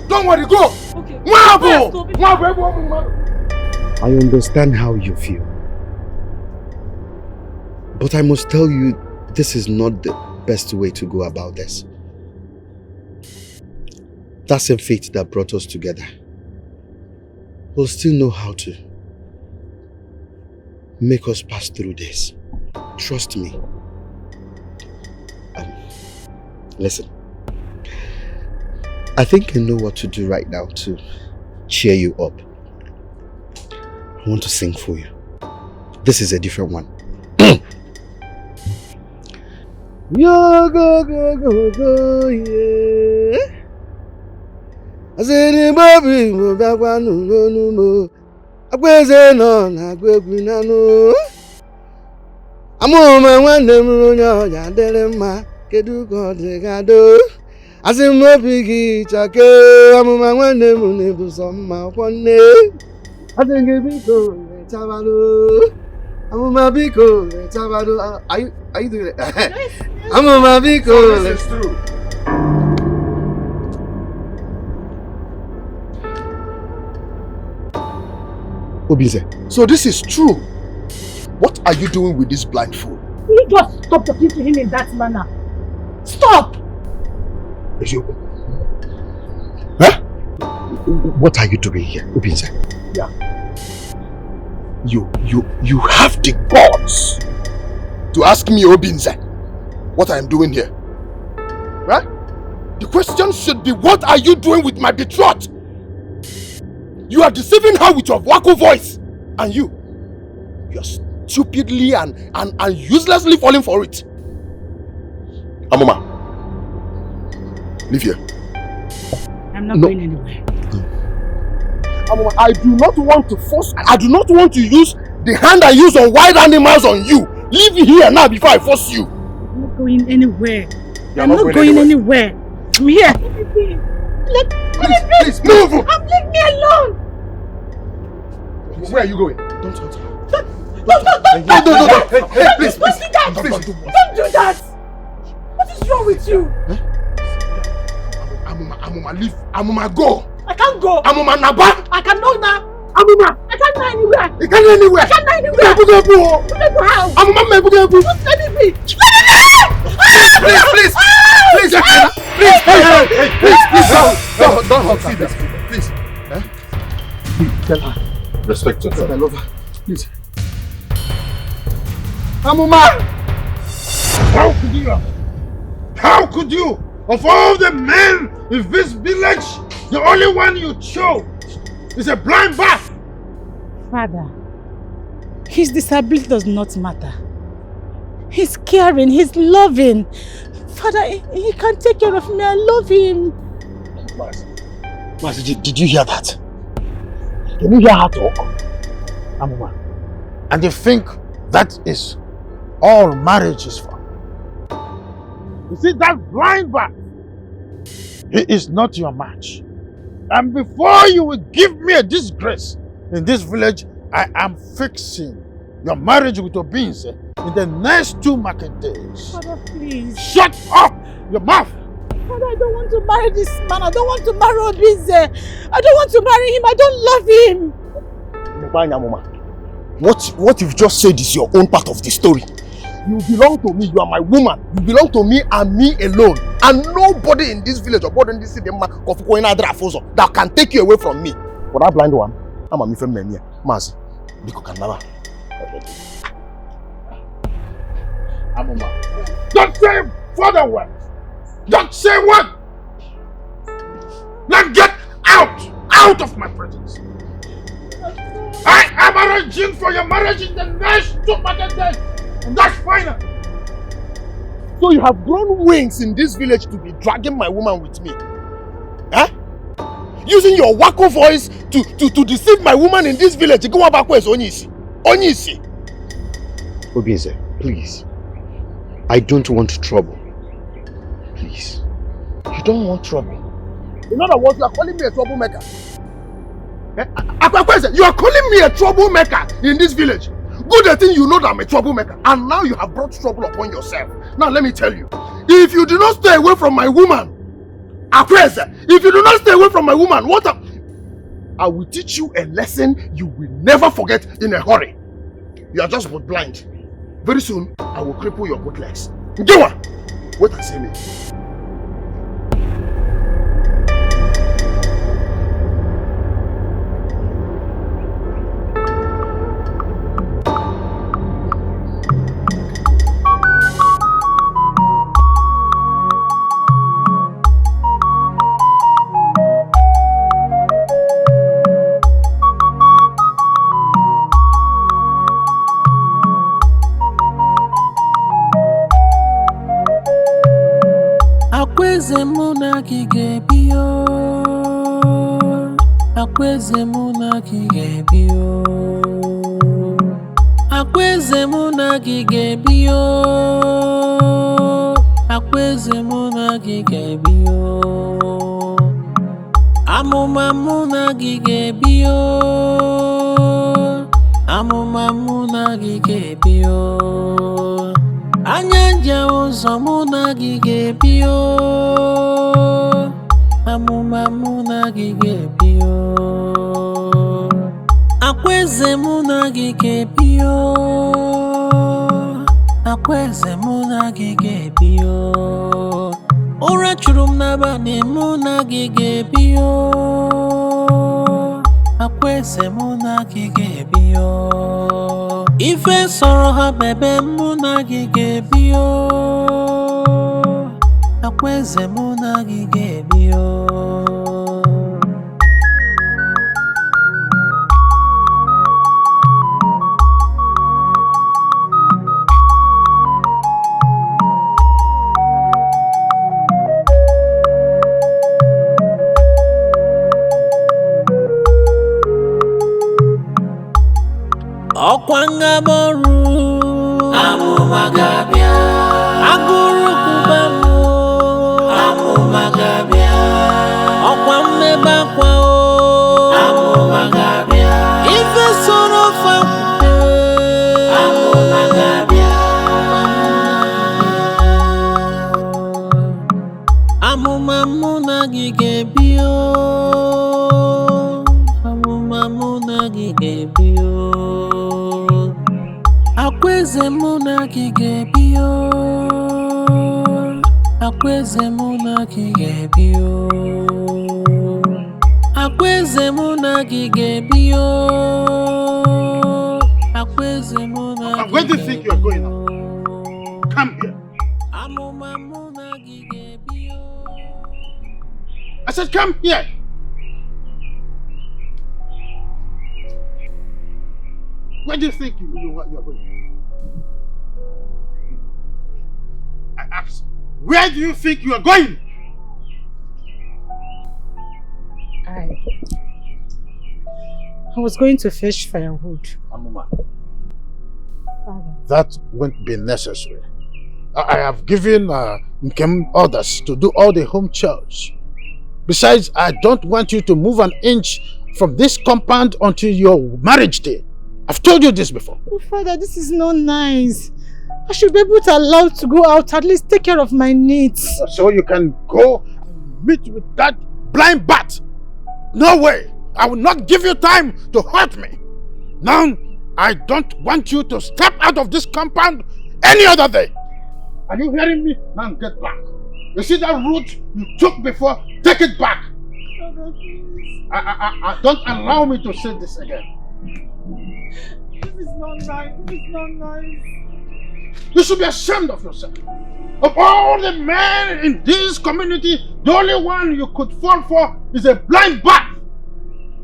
Don't worry, go! Okay. I understand how you feel. But I must tell you, this is not the best way to go about this. That same fate that brought us together will still know how to make us pass through this. Trust me. Listen. I think I know what to do right now to cheer you up. I want to sing for you. This is a different one. Yo go go go go yeah. I said Bobby mo dagba no mo. Akweze no na gwegwu na no. Amoma nwanne m onye ya dere mma kedu ka ọ ga do. Asị m obi gị chake amụma nwanne m na-ebu sọ mma kwanne. Asị gị biko rechabalo. Amụma biko rechabalo. Are you doing it? Amụma biko. This is true. Obinze, so this is true. What are you doing with this blind fool? Will you just stop talking to him in that manner? Stop! Huh? What are you doing here, Obinze? Yeah. You have the guts to ask me, Obinze, what I am doing here. Right? The question should be, what are you doing with my betrothed? You are deceiving her with your wacko voice. And you are stupidly and uselessly falling for it. Amoma, leave here. I'm not going anywhere. Amoma, I do not want to force. I do not want to use the hand I use on wild animals on you. Leave here now before I force you. I'm not going anywhere. You're I'm not going anywhere. I'm here. me. Please, move! Leave me alone. Where are you going? Don't touch her. Don't. Hey, please. Don't do that. Please. Don't do that. What is wrong with you? Amuma, leave. Amuma, go. I can't go. Amuma, Naba. I cannot now. Amuma. I can't go anywhere. You can't go anywhere. I can't go anywhere. Go how? Amuma, let me Let me be. Please. Don't hurt her. Please. Tell her. Respect yourself. I love her. Please. Amuma! How could you? Of all the men in this village, the only one you chose is a blind bat. Father, his disability does not matter. He's caring, he's loving. Father, he can take care of me. I love him. Master, did you hear that? Can you hear her talk? Amuma. And you think that is all marriage is for? You see that blind bat? He is not your match. And before you will give me a disgrace in this village, I am fixing your marriage with Obinze in the next 2 market days. Father, please. Shut up! Your mouth! Father, I don't want to marry this man. I don't want to marry Obinze. I don't want to marry him. I don't love him. What you've just said is your own part of the story. You belong to me. You are my woman. You belong to me and me alone. And nobody in this village or in this city that can take you away from me. For that blind one, I'm a mifem mania. Mas, Biko can never. Amuma. Don't say further words. Don't say one. Now get out of my presence. I am arranging for your marriage in the next 2 market days. And that's final. So you have grown wings in this village to be dragging my woman with me? Huh? Using your wacko voice to deceive my woman in this village. Go back where Onyisi. Obinze, please. I don't want trouble. Please. You don't want trouble. In other words, you are calling me a troublemaker. You are calling me a troublemaker in this village. Good thing you know that I'm a troublemaker. And now you have brought trouble upon yourself. Now let me tell you. If you do not stay away from my woman, if you do not stay away from my woman, I will teach you a lesson you will never forget in a hurry. You are just but blind. Very soon, I will cripple your both legs. Go on! Wait and see me. Akweze muna kigebio, akweze muna kigebio, akweze muna kigebio, akweze muna kigebio, amuma muna kigebio, amuma muna kigebio. Anyanja ụzọ mụ na gị ga-ebio, amụma mụ na gị ga-ebio, akwaeze mụ na gị ga-ebio, akwaeze mụ na gị ga-ebio, ụra chụrụ m n'abalị mụ na gị ga-ebio, akwaeze mụ na gị ga-ebio. Ife sọrọ ha bebe mụ na gị ga-ebio, akwaeze mụ na gị ga-ebio. Ọkwa ngaboru amụma ga-abịa, agụrụ kwụba mụ amụma ga-abịa. na-ebakwa o amụma ga-abịa ife soro fakwute amụma ga-abịa amụma mụ na gị ga-ebi o amụma mụ na gị ga-ebi o akwaeze mụ na gị ga-ebi o akwaeze mụ na gị ga-ebi o akwaeze mụ na gị ga-ebi o akwaeze mụ na gị Where do you think you're going now? Come here. amụma mụ na gị ga-ebi o I said, come here. Where do you think you are going? I asked, where do you think you are going? I was going to fetch firewood. Amuma, Father. that won't be necessary. I have given Nkem orders to do all the home chores. Besides, I don't want you to move an inch from this compound until your marriage day. I've told you this before. Oh, Father, this is not nice. I should be able to allow to go out, at least take care of my needs. So you can go and meet with that blind bat. No way. I will not give you time to hurt me. Now, I don't want you to step out of this compound any other day. Are you hearing me? Now get back. You see that route you took before? Take it back. Father, please. Don't allow me to say this again. This is not nice. This is not nice. You should be ashamed of yourself. Of all the men in this community, the only one you could fall for is a blind bat.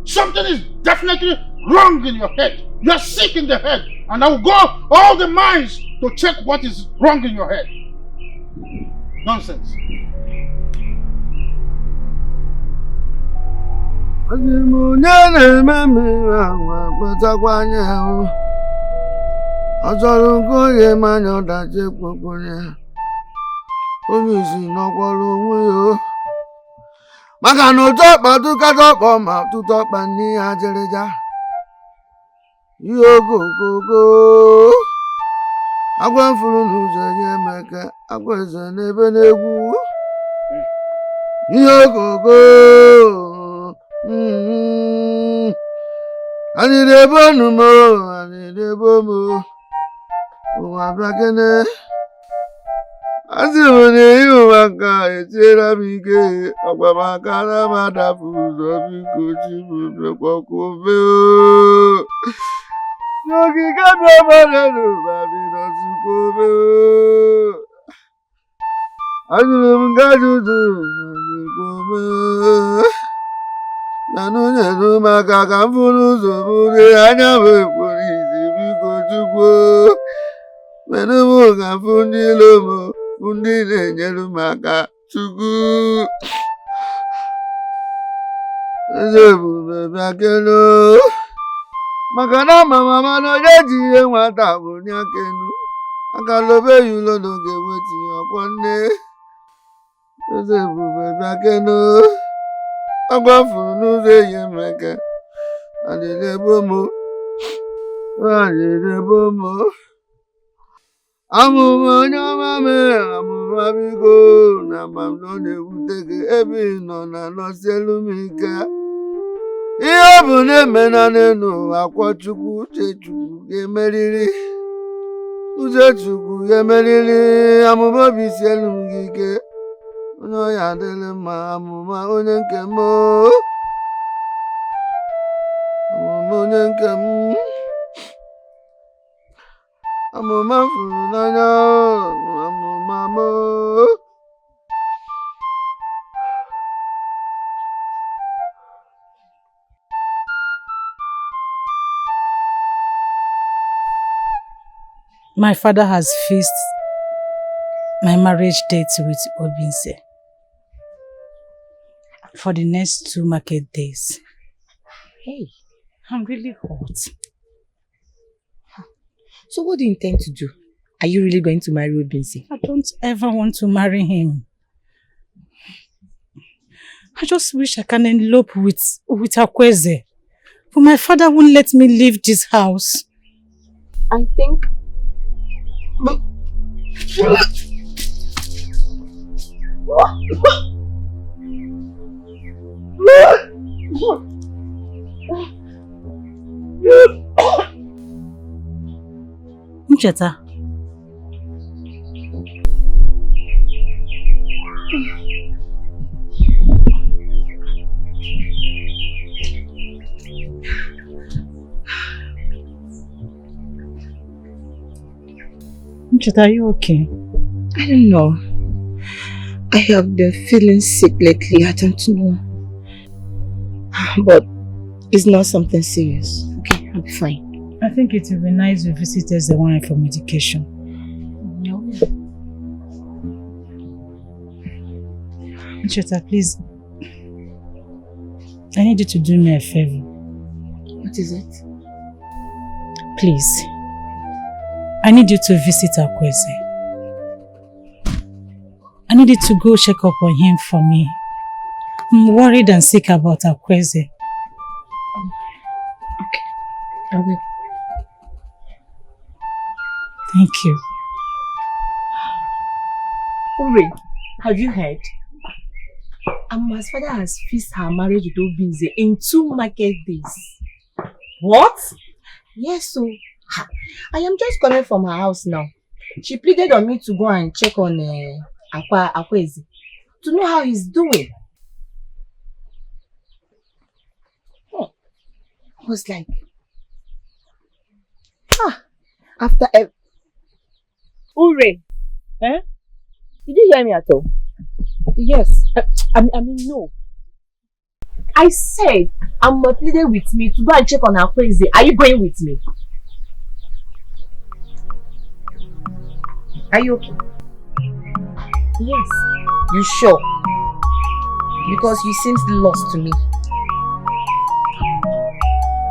Something is definitely wrong in your head. You are sick in the head. And I will go all the miles to check what is wrong in your head. Nonsense. maka na ụtọ ọkpa tụkata ọkpọ ma tụtọ ọkpa n'ihe ajịrịja ihe ogogogo agwa mfuru n'ụzọ ya emeka agwa eze n'ebe n'egwu ihe ogogo anyị na-ebe onumo anyị na-ebe omo ụwa bịakene asị m na ehi ụwa ka etiela m ike ọgwa maka na m adapụ ụzọ biko chibụbekwakwobe n'ogige bịabara n'ụba bi nọzikwobe ajụrụ m gajuju nọzikwobe na nwunye n'ụmụaka ka m fụrụ ụzọ bụrụ anya m ekporo isi biko chukwu mere m ga fụ ndị ilo m ndị na-enyere m aka chukwu eze ebube bịa kenu maka na ama m ama na onye ji ihe nwata bụ onye kenu aka lobe ya ụlọ n'oge wetinye ọkwọ nne eze ebube bịa kenu agbafuru n'ụzọ eyi emeka adịlebo m adịlebo m amụma onye ọma mee amụma biko na amamnọ na-ewute gị ebe ị nọ na nọsielu m ike ihe ọ bụ na-eme na n'elu akwọ chukwu uche chukwu ga-emeriri uche chukwu ga-emeriri amụma obi sielu m gị ike onye ọya adịrị mma amụma onye nke m amụma onye nke m amụma furu n'anya amụma m My father has fixed my marriage date with Obinze for the next 2 market days. Hey, I'm really hot. so what do you intend to do? Are you really going to marry Obinze? I don't ever want to marry him. I just wish I can elope with Akweze. But my father won't let me leave this house. I think... Ncheta. Ncheta, are you okay? I don't know. I have been feeling sick lately. I don't know. But it's not something serious. Okay, I'll be fine. I think it will be nice if visitors the one for medication. No. Ncheta, please. I need you to do me a favor. What is it? Please. I need you to visit Akweze. I need you to go check up on him for me. I'm worried and sick about Akweze. Okay, I will. Thank you. Ure, have you heard? Amma's father has fixed her marriage with Obinze in 2 market days. What? Yes, so I am just coming from her house now. She pleaded on me to go and check on Akweze to know how he's doing. I was like, after Ure, eh? Did you hear me at all? Yes, I mean no. I said Amma pleaded with me to go and check on Akweze. Are you going with me? Are you okay? Yes. You sure? Because you seem lost to me.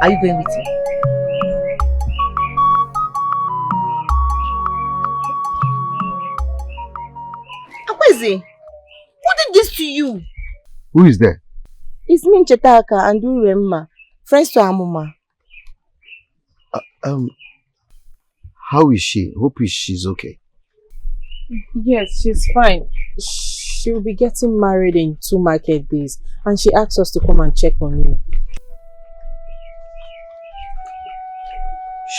Are you going with me? Akweze, who did this to you? Who is there? It's me, Chetaka, and Uremma, friends to Amuma. How is she? Hope she's okay. Yes, she's fine. She will be getting married in 2 market days, and she asked us to come and check on you.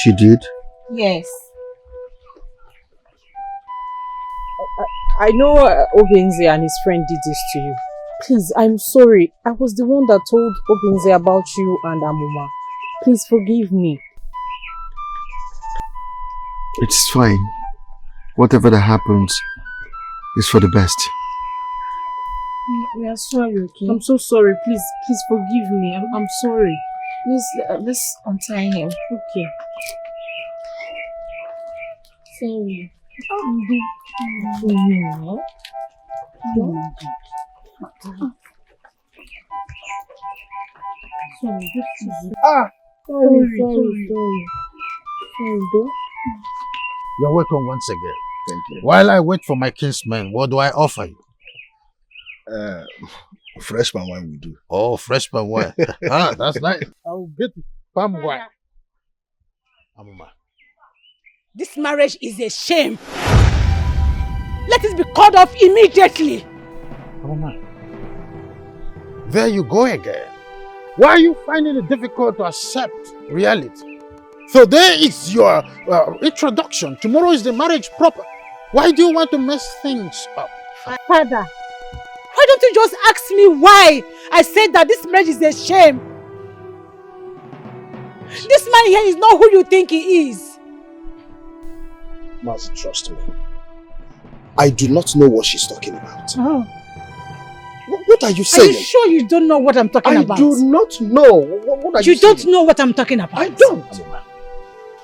She did? Yes. I know Obinze and his friend did this to you. Please, I'm sorry. I was the one that told Obinze about you and Amuma. Please forgive me. It's fine. Whatever that happens is for the best. We are sorry, okay? I'm so sorry. Please forgive me. I'm sorry. Let's untie him. Okay. Sorry. Sorry. You're welcome once again. Thank you. While I wait for my kinsman, what do I offer you? Fresh palm wine will do. Oh, fresh palm wine. That's nice. I'll get palm wine. Amuma. This marriage is a shame. Let it be cut off immediately. Amuma. There you go again. Why are you finding it difficult to accept reality? So there is your introduction. Tomorrow is the marriage proper. Why do you want to mess things up? Father, why don't you just ask me why I said that this marriage is a shame? This man here is not who you think he is. Mazi, trust me. I do not know what she's talking about. Oh. What are you saying? Are you sure you don't know what I'm talking about? I do not know. What are you saying? You don't know what I'm talking about. I don't.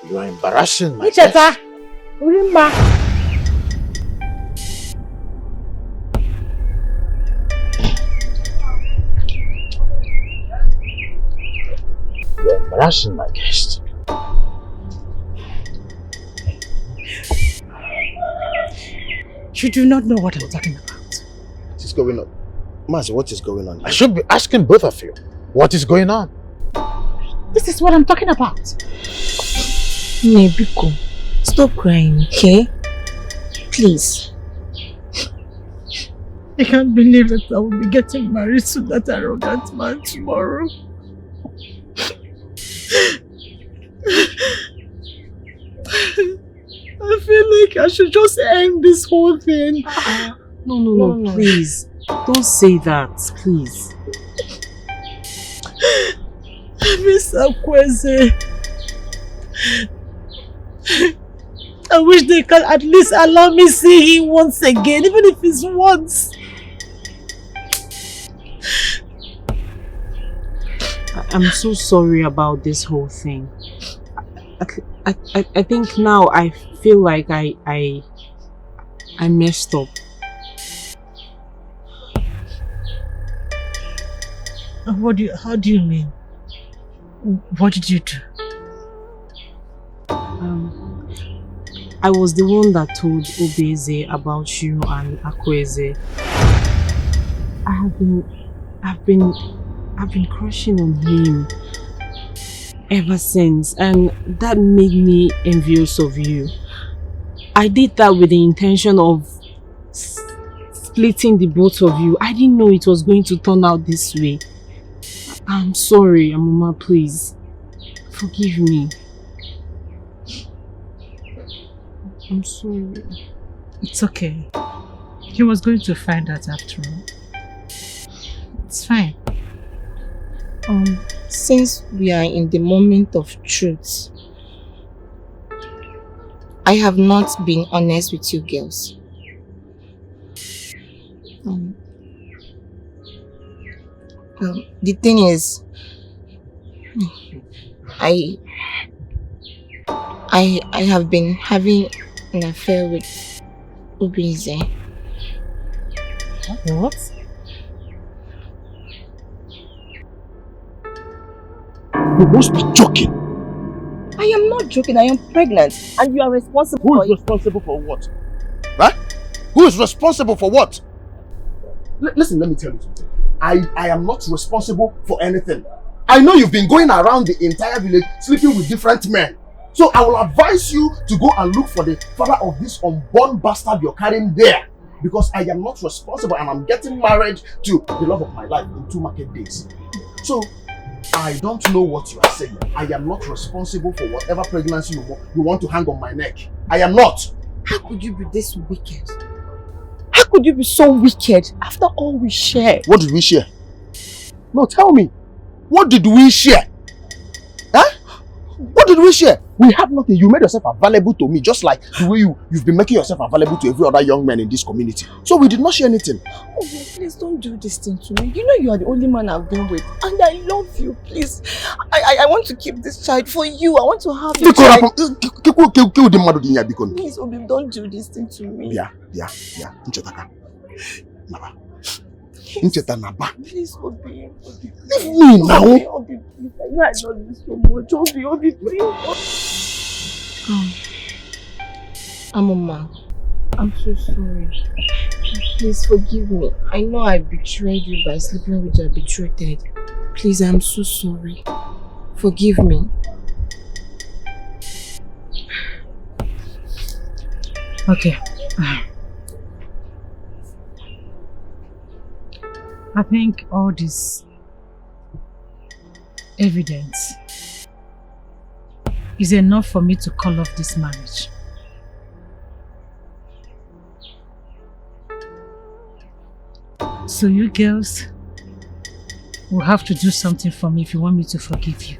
You are embarrassing my Icheta, Urimba. You are embarrassing my guest. You do not know what I'm talking about. What is going on? Mazi, what is going on here? I should be asking both of you, what is going on? This is what I'm talking about. Nebiko, stop crying, okay? Please. I can't believe that I will be getting married to that arrogant man tomorrow. I feel like I should just end this whole thing. No, please. Don't say that, please. Miss Akweze, I wish they could at least allow me see him once again, even if it's once. I'm so sorry about this whole thing. I think now I feel like I messed up. How do you mean? What did you do? I was the one that told Obeze about you and Akweze. I've been crushing on him ever since, and that made me envious of you. I did that with the intention of splitting the both of you. I didn't know it was going to turn out this way. I'm sorry, Amuma, please. Forgive me. I'm sorry. It's okay. He was going to find out after all. It's fine. Since we are in the moment of truth, I have not been honest with you girls. The thing is, I have been having an affair with Obeze. What? You must be joking. I am not joking, I am pregnant and you are responsible for it. Who is responsible for what? Huh? Who is responsible for what? Listen, let me tell you something. I am not responsible for anything. I know you've been going around the entire village sleeping with different men. So I will advise you to go and look for the father of this unborn bastard you're carrying there. Because I am not responsible and I'm getting married to the love of my life in 2 market days. So I don't know what you are saying. I am not responsible for whatever pregnancy you want to hang on my neck. I am not. How could you be this wicked? How could you be so wicked after all we shared? What did we share? No, tell me. What did we share? Huh? What did we share? We had nothing. You made yourself available to me just like the way you've been making yourself available to every other young man in this community. So we did not share anything. Oh, please don't do this thing to me. You know you are the only man I've been with and I love you, please. I want to keep this child for you. I want to have your child. Please, Obi, don't do this thing to me. Yeah. Nchetaka. Naba. Ncheta Naba. Please, Obi. Leave me now. Obi, please. I know I love you so much. Obi, please. Amoma, I'm so sorry. Please forgive me. I know I betrayed you by sleeping with your betrothed. Please, I'm so sorry. Forgive me. Okay. I think all this evidence is enough for me to call off this marriage. So you girls will have to do something for me if you want me to forgive you.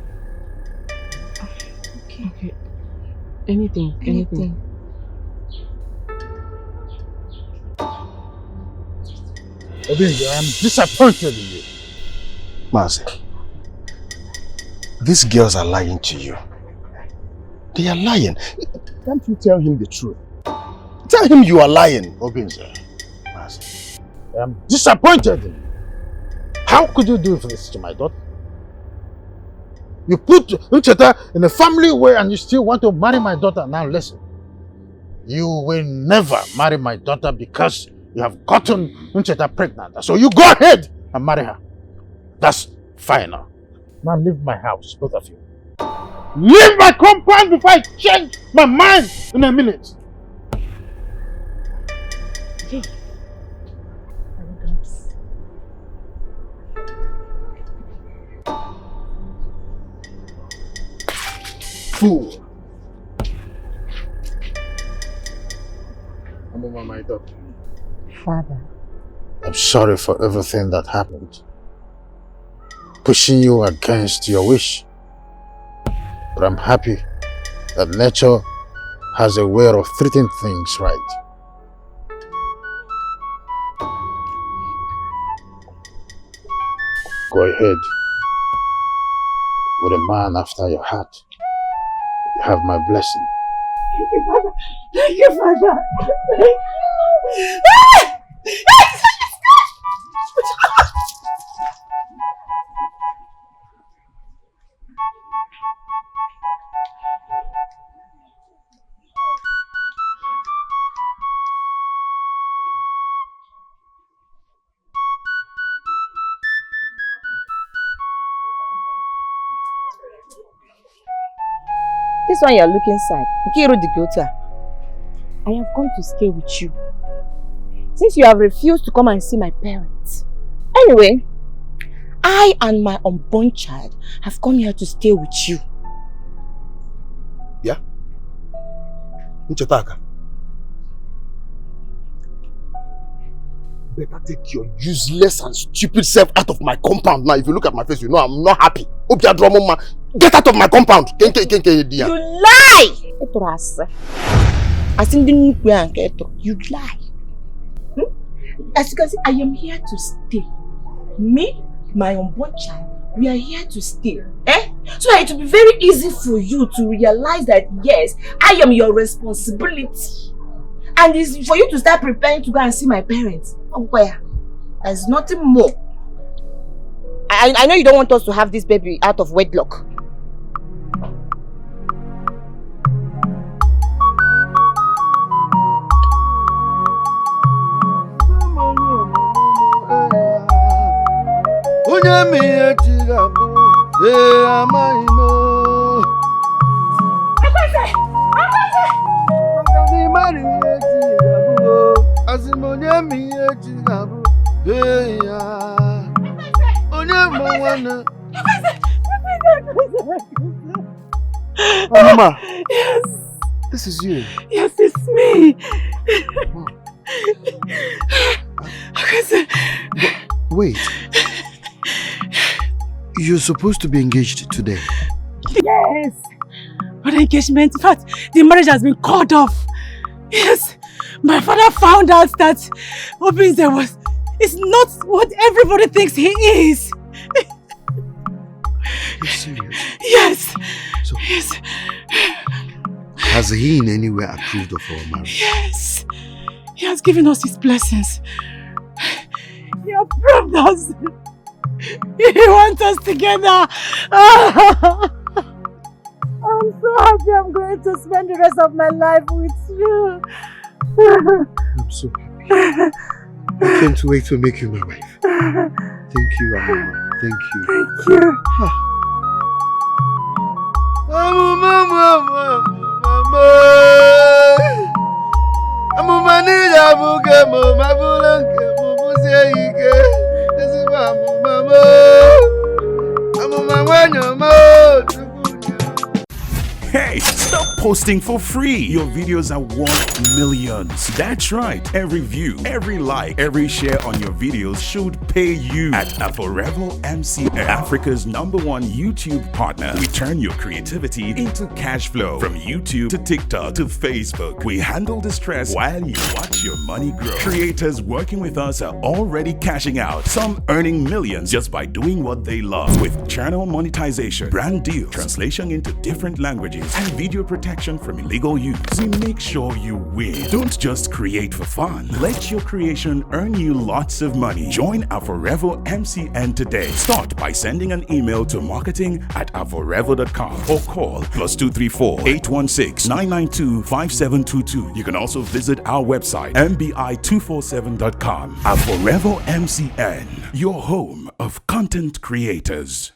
Okay. Anything. Obinze, I am disappointed in you. Mazi, these girls are lying to you. They are lying. Can't you tell him the truth? Tell him you are lying, Obinze. Mazi, I am disappointed in you. How could you do this to my daughter? You put Ncheta in a family way and you still want to marry my daughter. Now listen, you will never marry my daughter because You have gotten Ncheta pregnant. So you go ahead and marry her. That's final. Now leave my house, both of you. Leave my compound before I change my mind in a minute. Fool. My daughter. Father. I'm sorry for everything that happened. Pushing you against your wish. But I'm happy that nature has a way of treating things right. Go ahead with a man after your heart. You have my blessing. Thank you, Father. Thank you, Father. Thank you. This one you're looking sad. Nkiru the Gota. I have come to stay with you. Since you have refused to come and see my parents. Anyway, I and my unborn child have come here to stay with you. Yeah? Nchetaka. Better take your useless and stupid self out of my compound now. If you look at my face, you know I'm not happy. Get out of my compound. You lie! You lie. As you can see, I am here to stay. Me, my unborn child, we are here to stay. So it will be very easy for you to realize that yes, I am your responsibility. And it's for you to start preparing to go and see my parents. Where? There's nothing more. I know you don't want us to have this baby out of wedlock. Mama, yes, this is you. Yes, it's me. Wait. You're supposed to be engaged today. Yes, but the engagement, in fact, the marriage has been called off. Yes, my father found out that Obinze is not what everybody thinks he is. You're serious? Yes. So, yes. Has he in any way approved of our marriage? Yes. He has given us his blessings. He approved us. He wants us together. I'm so happy I'm going to spend the rest of my life with you. I'm so happy. I can't wait to make you my wife. Thank you, Mama. Thank you. Thank you. Hey, stop posting for free. Your videos are worth millions. That's right. Every view, every like, every share on your videos should pay you. At Forever MCM, Africa's #1 YouTube partner, we turn your creativity into cash flow. From YouTube to TikTok to Facebook, we handle the stress while you watch your money grow. Creators working with us are already cashing out, some earning millions just by doing what they love. With channel monetization, brand deals, translation into different languages, images, and video protection from illegal use. We make sure you win. Don't just create for fun. Let your creation earn you lots of money. Join Aforevo MCN today. Start by sending an email to marketing@aforevo.com or call +234 816 992 5722. You can also visit our website mbi247.com. Aforevo MCN, your home of content creators.